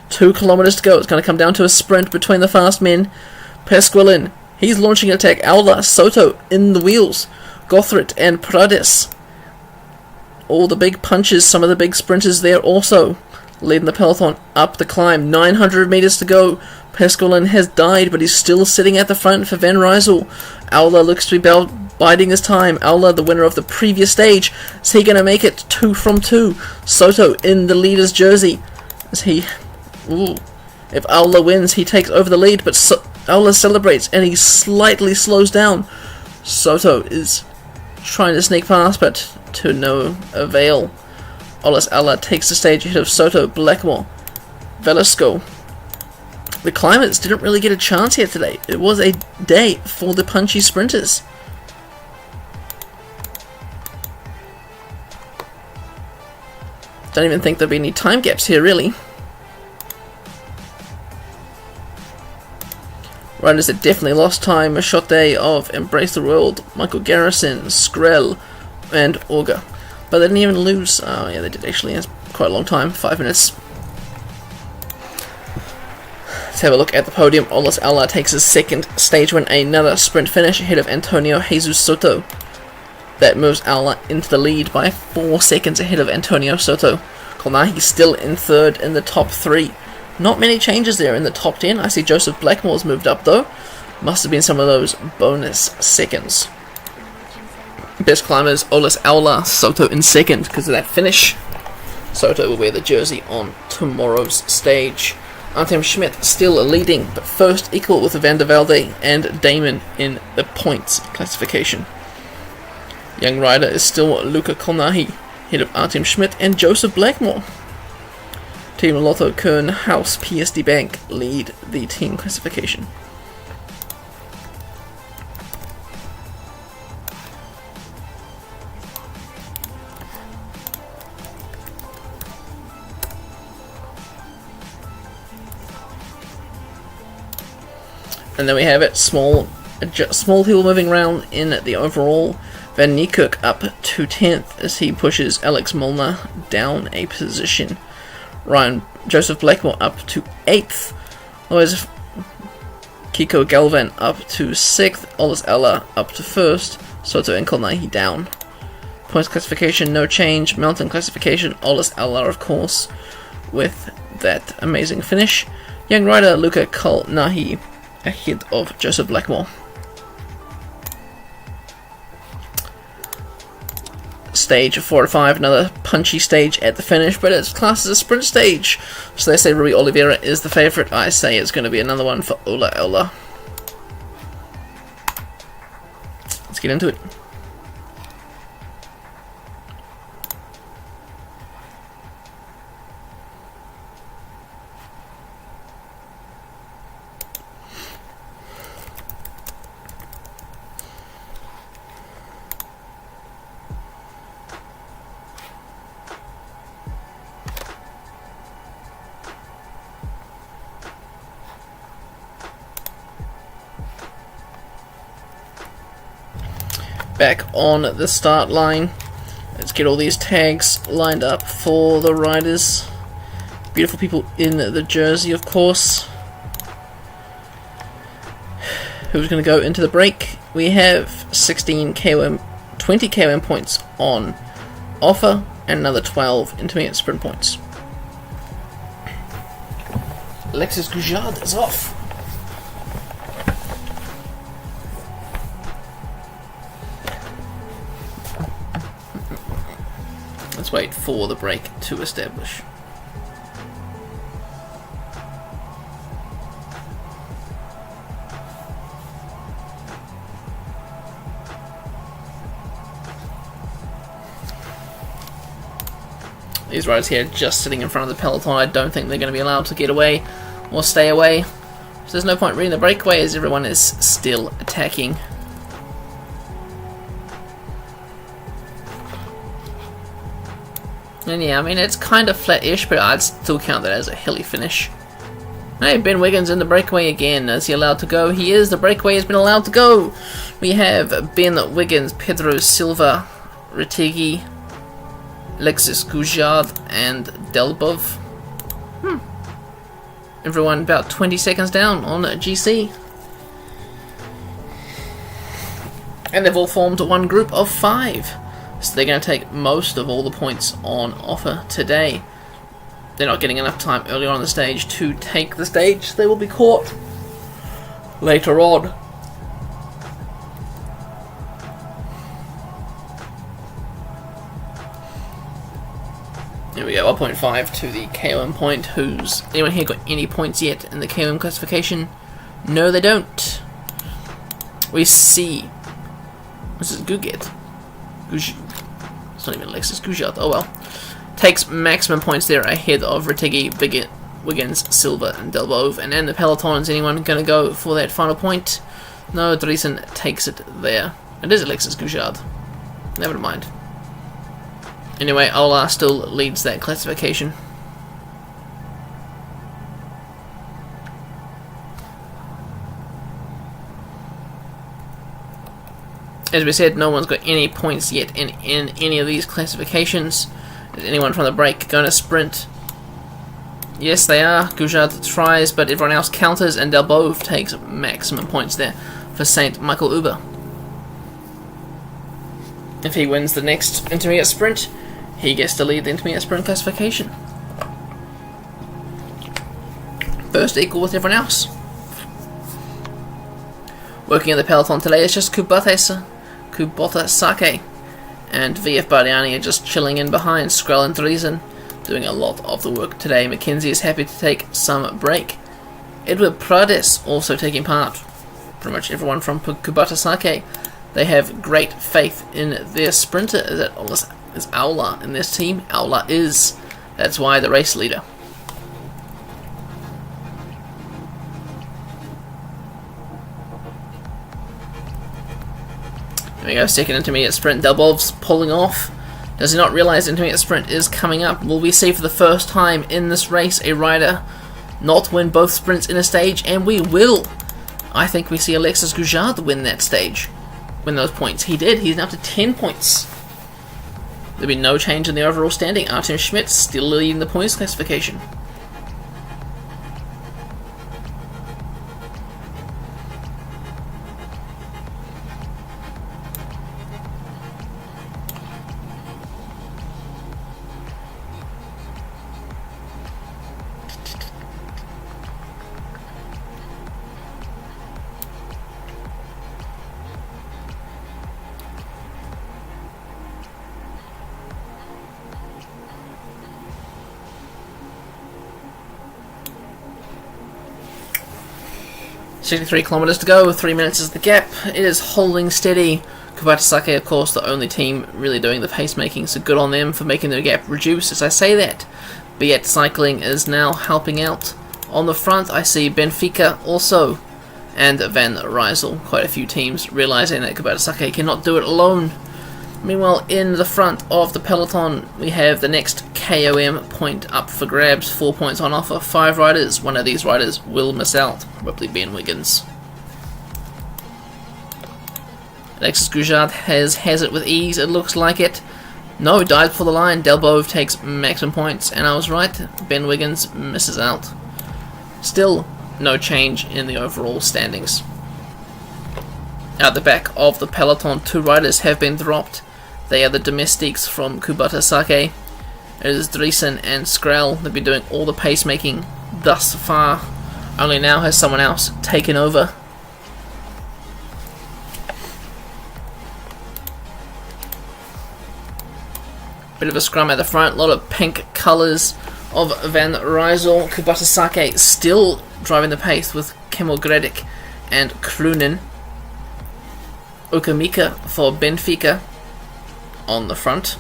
2 kilometers to go. It's going to come down to a sprint between the fast men. Pasquilin, he's launching an attack. Aula, Soto in the wheels. Gothrit and Prades. All the big punches, some of the big sprinters there also. Leading the peloton up the climb. 900 meters to go. Pasquilin has died, but he's still sitting at the front for Van Rysel. Aula looks to be biding his time. Aula, the winner of the previous stage. Is he going to make it 2 from 2? Soto in the leader's jersey. Is he... Ooh. If Aula wins, he takes over the lead, but Aula celebrates and he slightly slows down. Soto is trying to sneak past, but to no avail. Olas Aula takes the stage ahead of Soto, Blackmore, Velasco. The climbers didn't really get a chance here today. It was a day for the punchy sprinters. Don't even think there'll be any time gaps here, really. Riders that definitely lost time. Machotte of Embrace the World, Michael Garrison, Skrell, and Auger. But they didn't even lose. Oh yeah, they did actually. It's quite a long time. 5 minutes. Let's have a look at the podium. Olas Aula takes his second stage win. Another sprint finish ahead of Antonio Jesus Soto. That moves Aula into the lead by 4 seconds ahead of Antonio Soto. Kolnahi still in third in the top 3. Not many changes there in the top 10. I see Joseph Blackmore's moved up though. Must have been some of those bonus seconds. Best climbers, Olas Aula, Soto in second because of that finish. Soto will wear the jersey on tomorrow's stage. Artem Schmidt still leading, but first equal with Van der Velde and Damon in the points classification. Young rider is still Luca Kolnahi, head of Artem Schmidt and Joseph Blackmore. Team Lotto, Kern, House, PSD Bank lead the team classification. And then we have it, small people moving around in the overall. Van Niekerk up to 10th as he pushes Alex Molnar down a position. Joseph Blackmore up to 8th. Otherwise, Kiko Galvan up to 6th. Olas Aula up to 1st. Soto and Kolnahi down. Points classification, no change. Mountain classification, Olas Aula, of course, with that amazing finish. Young rider Luca Kolnahi ahead of Joseph Blackmore. Stage 4 to 5, another punchy stage at the finish, but it's classed as a sprint stage. So they say Rui Oliveira is the favourite. I say it's going to be another one for Ola Aula. Let's get into it. Back on the start line. Let's get all these tags lined up for the riders. Beautiful people in the jersey, of course. Who's going to go into the break? We have 16 KOM, 20 KOM points on offer, and another 12 intermediate sprint points. Alexis Goujard is off. Let's wait for the break to establish. These riders here just sitting in front of the peloton. I don't think they're going to be allowed to get away or stay away. So there's no point reading the breakaway as everyone is still attacking. And yeah, I mean, it's kind of flat-ish, but I'd still count that as a hilly finish. Hey, Ben Wiggins in the breakaway again. Is he allowed to go? He is. The breakaway has been allowed to go. We have Ben Wiggins, Pedro Silva, Retegi, Alexis Gujard, and Delbov. Everyone about 20 seconds down on GC. And they've all formed one group of 5. So they're going to take most of all the points on offer today. They're not getting enough time earlier on the stage to take the stage. They will be caught later on. Here we go, 1.5 to the KOM point. Anyone here got any points yet in the KOM classification? No, they don't. We see... This is Guget. It's not even Alexis Gujard. Oh well. Takes maximum points there ahead of Retegi, Wiggins, Silva, and Delbov. And in the peloton, is anyone going to go for that final point? No, Driesen takes it there. It is Alexis Gujard. Never mind. Anyway, Ola still leads that classification. As we said, no one's got any points yet in any of these classifications. Is anyone from the break going to sprint? Yes, they are. Gujard tries, but everyone else counters, and Delbov takes maximum points there for St. Michael Uber. If he wins the next intermediate sprint, he gets to lead the intermediate sprint classification. First equal with everyone else. Working in the peloton today is just Kubota Sake and VF Bardiani are just chilling in behind. Skrell and Driesen doing a lot of the work today. McKenzie is happy to take some break. Edward Prades also taking part. Pretty much everyone from Kubota Sake. They have great faith in their sprinter. Is Aula in this team? Aula is. That's why the race leader. There we go, second intermediate sprint. Delbov's pulling off. Does he not realize the intermediate sprint is coming up? Will we see for the first time in this race a rider not win both sprints in a stage? And we will. I think we see Alexis Gujard win that stage. Win those points. He did. He's now up to 10 points. There'll be no change in the overall standing. Artem Schmidt still leading the points classification. .63 kilometers to go, 3 minutes is the gap. It is holding steady. Kubota Sake, of course, the only team really doing the pacemaking, so good on them for making the gap reduce as I say that. Biet Cycling is now helping out. On the front, I see Benfica also, and Van Rysel. Quite a few teams realizing that Kubota Sake cannot do it alone. Meanwhile, in the front of the peloton, we have the next KOM point up for grabs. 4 points on offer, 5 riders. One of these riders will miss out, probably Ben Wiggins. Alexis Gujard has it with ease, it looks like it. No, dives for the line. Delbov takes maximum points, and I was right. Ben Wiggins misses out. Still, no change in the overall standings. Out the back of the peloton, 2 riders have been dropped. They are the domestiques from Kubota Sake. It is Driesen and Skrell. They've been doing all the pacemaking thus far. Only now has someone else taken over. Bit of a scrum at the front. A lot of pink colours of Van Rysel. Kubota Sake still driving the pace with Kemel Gredic and Krunen. Ukamika for Benfica on the front.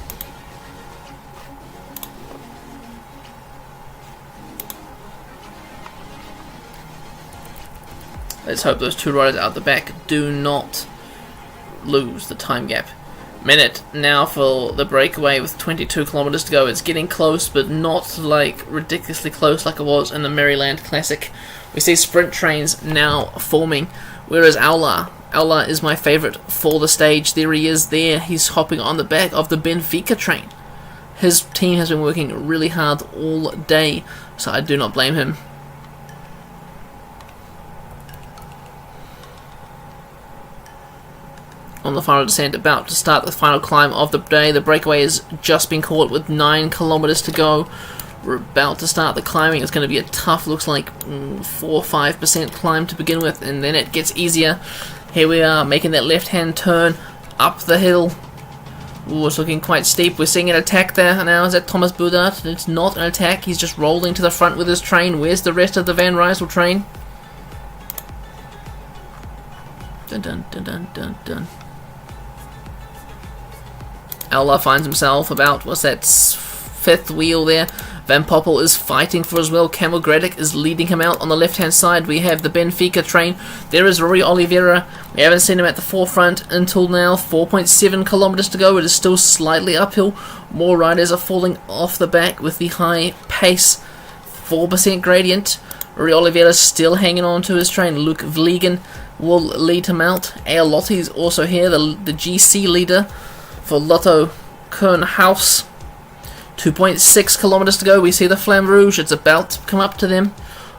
Let's hope those two riders out the back do not lose the time gap. Minute now for the breakaway with 22 kilometers to go. It's getting close, but not like ridiculously close like it was in the Maryland Classic. We see sprint trains now forming, whereas Aula is my favorite for the stage. There he is there. He's hopping on the back of the Benfica train. His team has been working really hard all day, so I do not blame him. On the final descent, about to start the final climb of the day. The breakaway has just been caught with 9 kilometers to go. We're about to start the climbing. It's going to be a tough, looks like 4 or 5% climb to begin with, and then it gets easier. Here we are, making that left-hand turn up the hill. Ooh, it's looking quite steep. We're seeing an attack there now. Is that Thomas Boudart? It's not an attack. He's just rolling to the front with his train. Where's the rest of the Van Rysel train? Dun dun dun dun dun dun. Ella finds himself about, what's that, 5th wheel there. Van Poppel is fighting for as well. Camel Gradic is leading him out on the left-hand side. We have the Benfica train. There is Rory Oliveira. We haven't seen him at the forefront until now. 4.7 kilometers to go. It is still slightly uphill. More riders are falling off the back with the high pace. 4% gradient. Rory Oliveira still hanging on to his train. Luke Vliegen will lead him out. Aelotti is also here, the GC leader for Lotto Kernhaus. 2.6 kilometers to go. We see the Flamme Rouge. It's about to come up to them.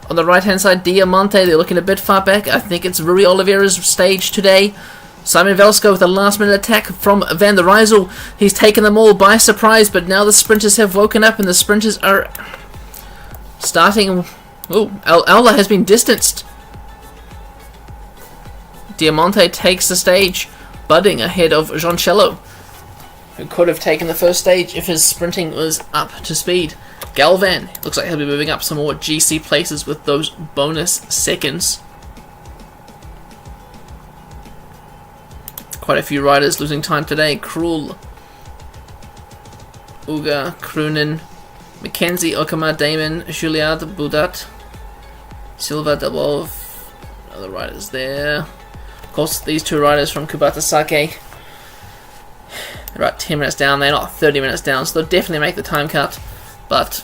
On the right hand side, Diamante. They're looking a bit far back. I think it's Rui Oliveira's stage today. Simon Velsko with a last minute attack from Van der Rysel. He's taken them all by surprise, but now the sprinters have woken up and the sprinters are starting. Oh, Aula has been distanced. Diamante takes the stage, budding ahead of Jean-Cello, who could have taken the first stage if his sprinting was up to speed. Galvan looks like he'll be moving up some more GC places with those bonus seconds. Quite a few riders losing time today. Krul, Uga, Krunen, Mackenzie, Okama, Damon, Juliard, Budat, Silva, Dabov, other riders there. Of course, these two riders from Kubatasake, about 10 minutes down. They're not 30 minutes down, so they'll definitely make the time cut, but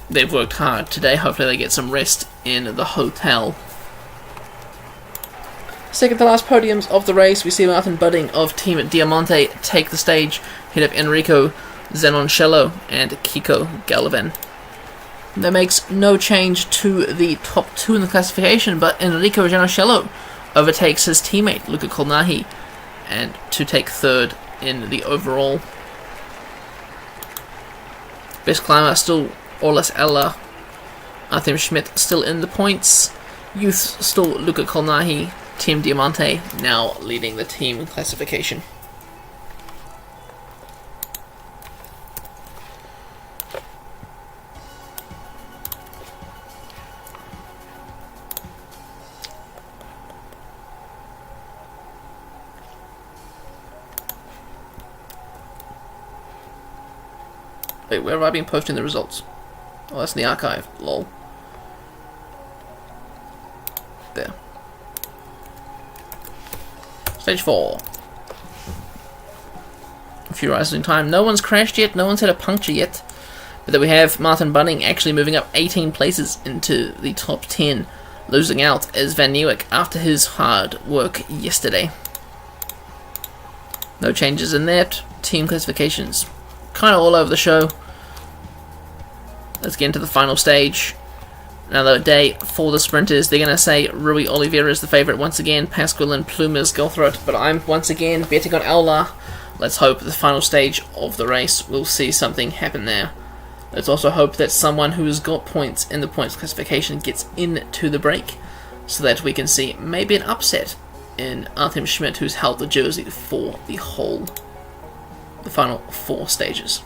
they've worked hard today. Hopefully they get some rest in the hotel. Second to last podiums of the race, we see Martin Budding of Team Diamante take the stage, hit up Enrico Zanoncello and Kiko Galvan. That makes no change to the top two in the classification, but Enrico Zanoncello overtakes his teammate Luca Colnahi and to take third in the overall. Best climber still Orlas Ella. Artem Schmidt still in the points. Youth still Luca Colnahi. Team Diamante now leading the team classification. Wait, where have I been posting the results? Oh, that's in the archive. Lol. There. Stage 4. A few rises in time. No one's crashed yet. No one's had a puncture yet. But then we have Martin Bunning actually moving up 18 places into the top 10. Losing out as Van Nieuwijk after his hard work yesterday. No changes in that. Team classifications kind of all over the show. Let's get into the final stage. Another day for the sprinters. They're going to say Rui Oliveira is the favourite once again. Pascual and Plumas go through it. But I'm once again betting on Aula. Let's hope the final stage of the race will see something happen there. Let's also hope that someone who has got points in the points classification gets into the break, so that we can see maybe an upset in Artem Schmidt, who's held the jersey for the final 4 stages.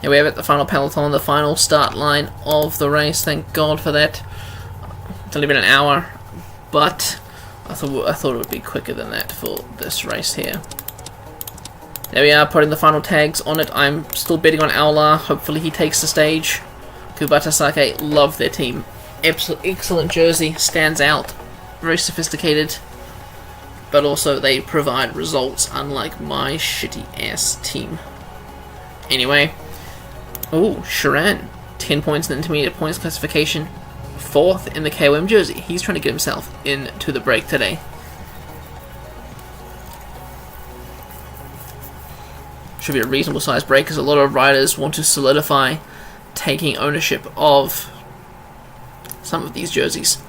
Here we have it, the final peloton, the final start line of the race. Thank God for that. It's only been an hour, but I thought it would be quicker than that for this race here. There we are, putting the final tags on it. I'm still betting on Aula. Hopefully he takes the stage. Kubata Sake, love their team. Excellent jersey, stands out. Very sophisticated. But also they provide results, unlike my shitty ass team. Anyway. Oh, Sharan. 10 points in the intermediate points classification. 4th in the KOM jersey. He's trying to get himself into the break today. Should be a reasonable sized break, because a lot of riders want to solidify taking ownership of some of these jerseys.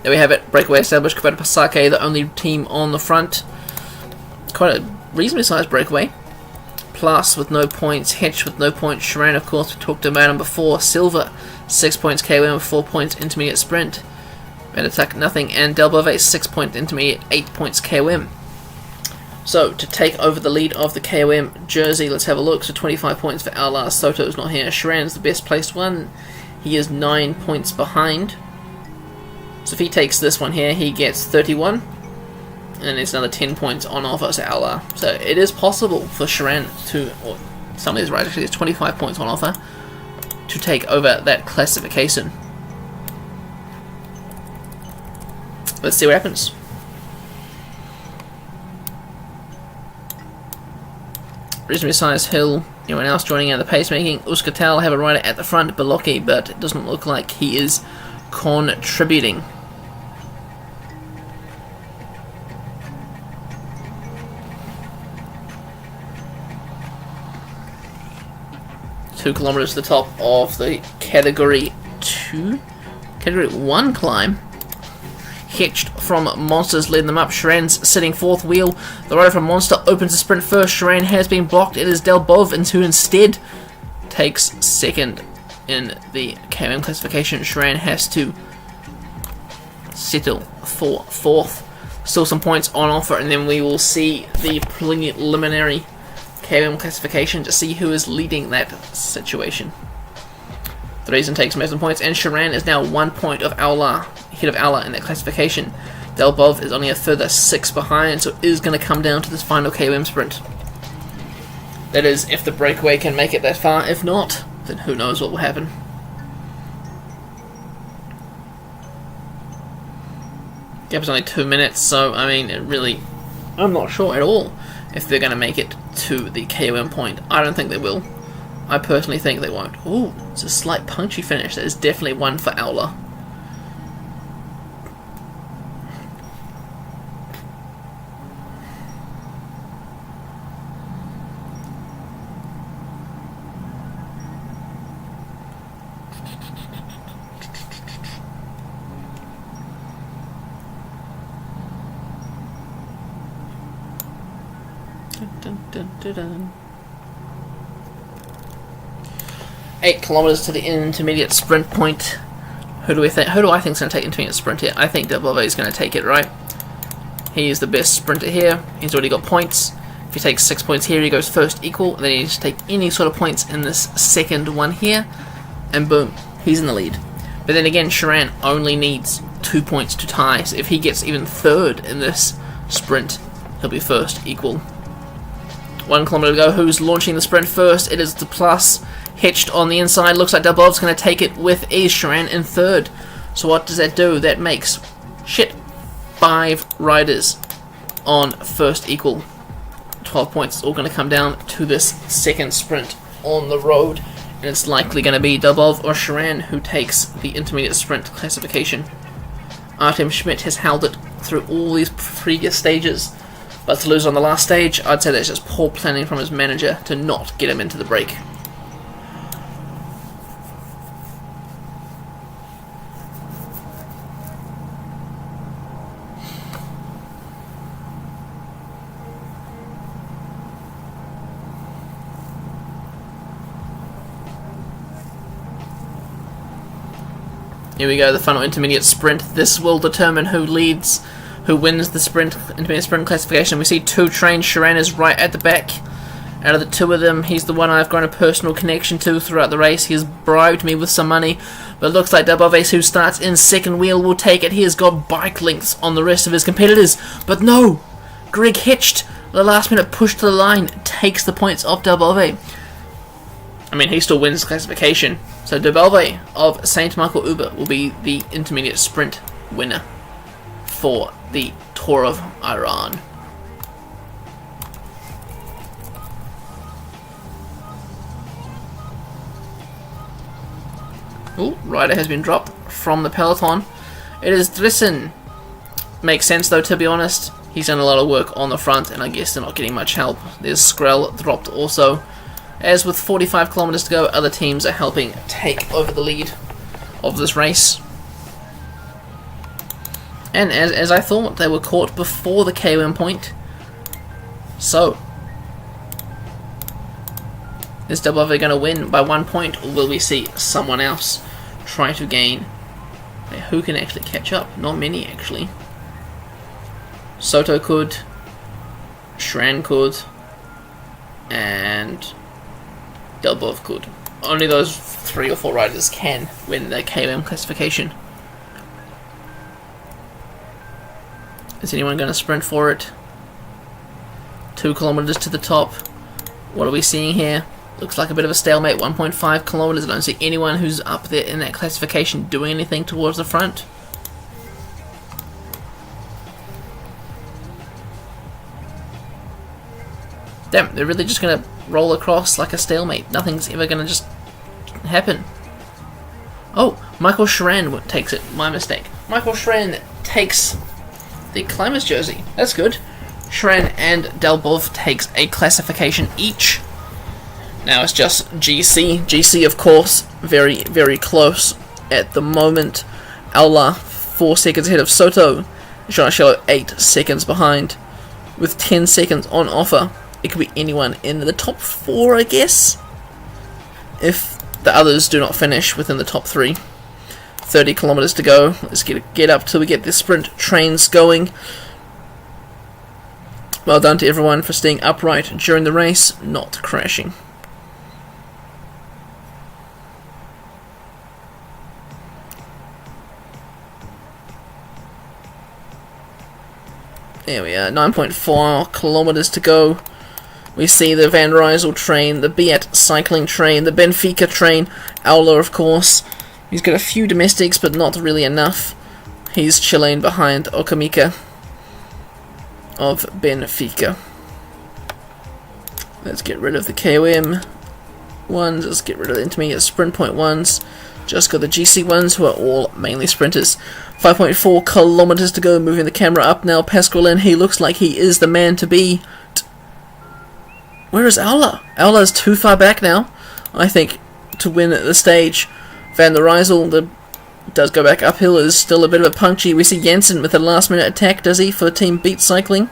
There we have it, breakaway established, Kubata Pasake, the only team on the front. Quite a reasonably sized breakaway. Plus with no points, Hetch with no points, Sharan of course, we talked about him before, Silver, 6 points KOM, 4 points intermediate sprint. Attack nothing, and Delbove 6 points intermediate, 8 points KOM. So, to take over the lead of the KOM jersey, let's have a look. So 25 points for Aula, Soto's not here, Sharan's the best placed one. He is 9 points behind. So if he takes this one here, he gets 31. And then there's another 10 points on offer to Aula. So it is possible for Sharan to, or some of these riders actually, there's 25 points on offer to take over that classification. Let's see what happens. Reasonably sized hill. Anyone else joining in the pacemaking? Uskatal have a rider at the front, Baloki, but it doesn't look like he is contributing. Two kilometers to the top of the Category 1 climb. Hitched from Monsters leading them up. Sharan's sitting 4th wheel. The rider from Monster opens the sprint first. Sharan has been blocked. It is Delbov who instead takes 2nd in the KOM classification. Sharan has to settle for 4th. Still some points on offer, and then we will see the preliminary KOM classification to see who is leading that situation. The reason takes most of the points, and Sharan is now 1 point of Aula, ahead of Aula in that classification. Delbov is only a further 6 behind, so it is going to come down to this final KOM sprint. That is, if the breakaway can make it that far. If not, then who knows what will happen. Gap is only 2 minutes, so I mean, I'm not sure at all if they're going to make it to the KOM point. I don't think they will. I personally think they won't. Ooh, it's a slight punchy finish. That is definitely one for Aula. Dun, dun, dun, dun. 8 kilometers to the intermediate sprint point. Who do I think is going to take intermediate sprint here? I think Delbove is going to take it, right? He is the best sprinter here. He's already got points. If he takes 6 points here, he goes first equal. Then he needs to take any sort of points in this second one here, and boom, he's in the lead. But then again, Sharan only needs 2 points to tie. So if he gets even 3rd in this sprint, he'll be first equal. 1 kilometer to go. Who's launching the sprint first? It is the Plus. Hitched on the inside. Looks like Delbov's going to take it with ease. Sharan in 3rd. So what does that do? That makes 5 riders on first equal. 12 points. It's all going to come down to this second sprint on the road. And it's likely going to be Delbov or Sharan who takes the intermediate sprint classification. Artem Schmidt has held it through all these previous stages. But to lose on the last stage, I'd say that's just poor planning from his manager to not get him into the break. Here we go, the final intermediate sprint. This will determine who wins the intermediate sprint classification. We see two trains. Sharan is right at the back. Out of the two of them, he's the one I've grown a personal connection to throughout the race. He has bribed me with some money, but it looks like Delboves, who starts in second wheel, will take it. He has got bike lengths on the rest of his competitors, but no! Greg Hitched, the last minute push to the line, takes the points off Delbove. I mean, he still wins the classification. So Delbove of St. Michael Uber will be the intermediate sprint winner for the Tour of Iran. Ooh, rider has been dropped from the peloton. It is Drissen. Makes sense though, to be honest. He's done a lot of work on the front, and I guess they're not getting much help. There's Skrell dropped also. As with 45 kilometers to go, other teams are helping take over the lead of this race. And as I thought, they were caught before the KOM point. So, is Delbove going to win by 1 point, or will we see someone else try to gain? Who can actually catch up? Not many, actually. Soto could, Shran could, and Delbove could. Only those 3 or 4 riders can win the KOM classification. Is anyone going to sprint for it? 2 kilometers to the top. What are we seeing here? Looks like a bit of a stalemate, 1.5 kilometers. I don't see anyone who's up there in that classification doing anything towards the front. Damn, they're really just going to roll across like a stalemate. Nothing's ever going to just happen. Oh, Michael Sharan takes it. My mistake. Michael Sharan takes the climber's jersey. That's good. Sharan and Delbove takes a classification each. Now it's just GC. GC, of course, very, very close at the moment. Aula, 4 seconds ahead of Soto. Jean-Charles, 8 seconds behind. With 10 seconds on offer, it could be anyone in the top 4, I guess. If the others do not finish within the top 3. 30 kilometers to go. Let's get up till we get the sprint trains going. Well done to everyone for staying upright during the race, not crashing. There we are, 9.4 kilometers to go. We see the Van Rysel train, the Beat cycling train, the Benfica train, Aula, of course. He's got a few domestics, but not really enough. He's chilling behind Okamika of Benfica. Let's get rid of the KOM ones. Let's get rid of the intermediate sprint point ones. Just got the GC ones, who are all mainly sprinters. 5.4 kilometers to go. Moving the camera up now. Pasqualin, he looks like he is the man to be. Where is Aula? Aula is too far back now, I think, to win at the stage. Van der Rysel does go back uphill. Is still a bit of a punchy. We see Jensen with a last minute attack, does he, for Team Beat Cycling?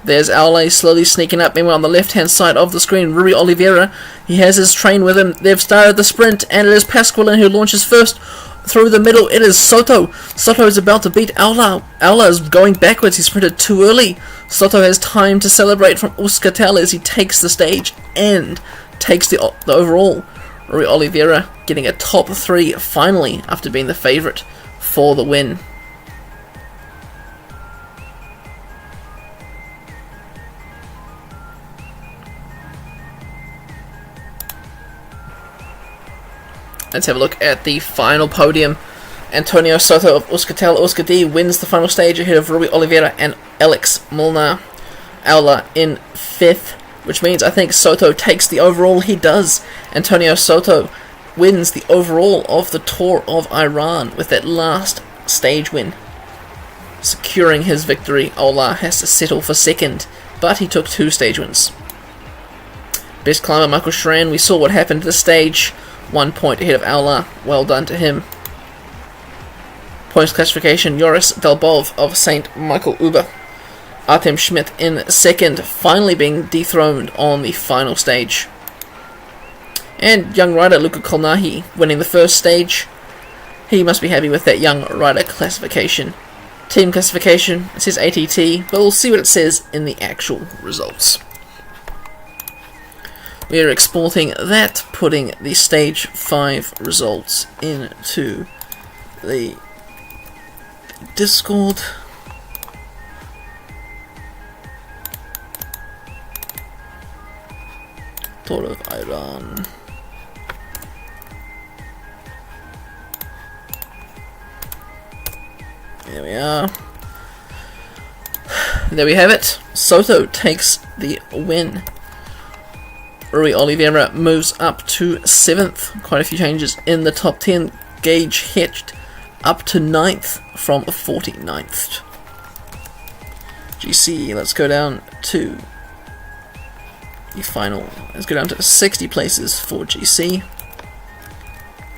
There's Aula slowly sneaking up. Meanwhile, on the left-hand side of the screen, Rui Oliveira, he has his train with him. They've started the sprint, and it is Pasqualin who launches first. Through the middle, it is Soto. Soto is about to beat Aula. Aula is going backwards. He sprinted too early. Soto has time to celebrate from Euskaltel as he takes the stage and takes the overall. Rui Oliveira getting a top 3 finally after being the favourite for the win. Let's have a look at the final podium. Antonio Soto of Euskaltel Euskadi wins the final stage ahead of Rui Oliveira and Alex Molnar. Aula in 5th, which means I think Soto takes the overall. He does. Antonio Soto wins the overall of the Tour of Iran with that last stage win, securing his victory. Ola has to settle for 2nd, but he took 2 stage wins. Best climber Michael Sharan, we saw what happened to the stage. 1 point ahead of Aula. Well done to him. Points classification, Joris Delbove of St. Michael Uber. Artem Schmidt in 2nd, finally being dethroned on the final stage. And young rider Luka Kolnahi winning the first stage. He must be happy with that young rider classification. Team classification, it says ATT, but we'll see what it says in the actual results. We are exporting that, putting the stage 5 results into the Discord. Tour of Iran. There we are. There we have it. Soto takes the win. Rui Oliveira moves up to 7th. Quite a few changes in the top 10. Gage Hetched up to 9th from 49th. GC, let's go down to the final. Let's go down to 60 places for GC.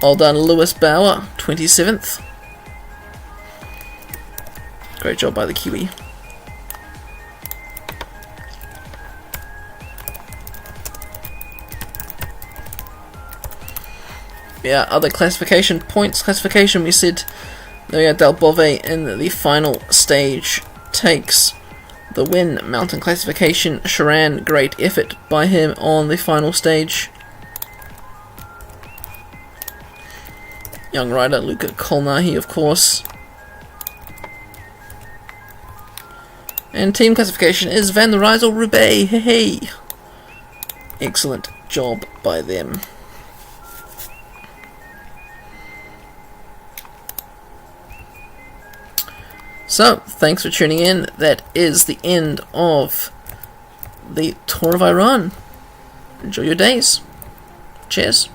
All done, Lewis Bauer, 27th. Great job by the Kiwi. Yeah, other classification, points classification, we said there we are, Del Bove in the final stage takes the win. Mountain classification, Sharan, great effort by him on the final stage. Young rider Luca Kolnahi, of course. And team classification is Van der Rijssel Roubaix, hey. Excellent job by them. So, thanks for tuning in. That is the end of the Tour of Iran. Enjoy your days. Cheers.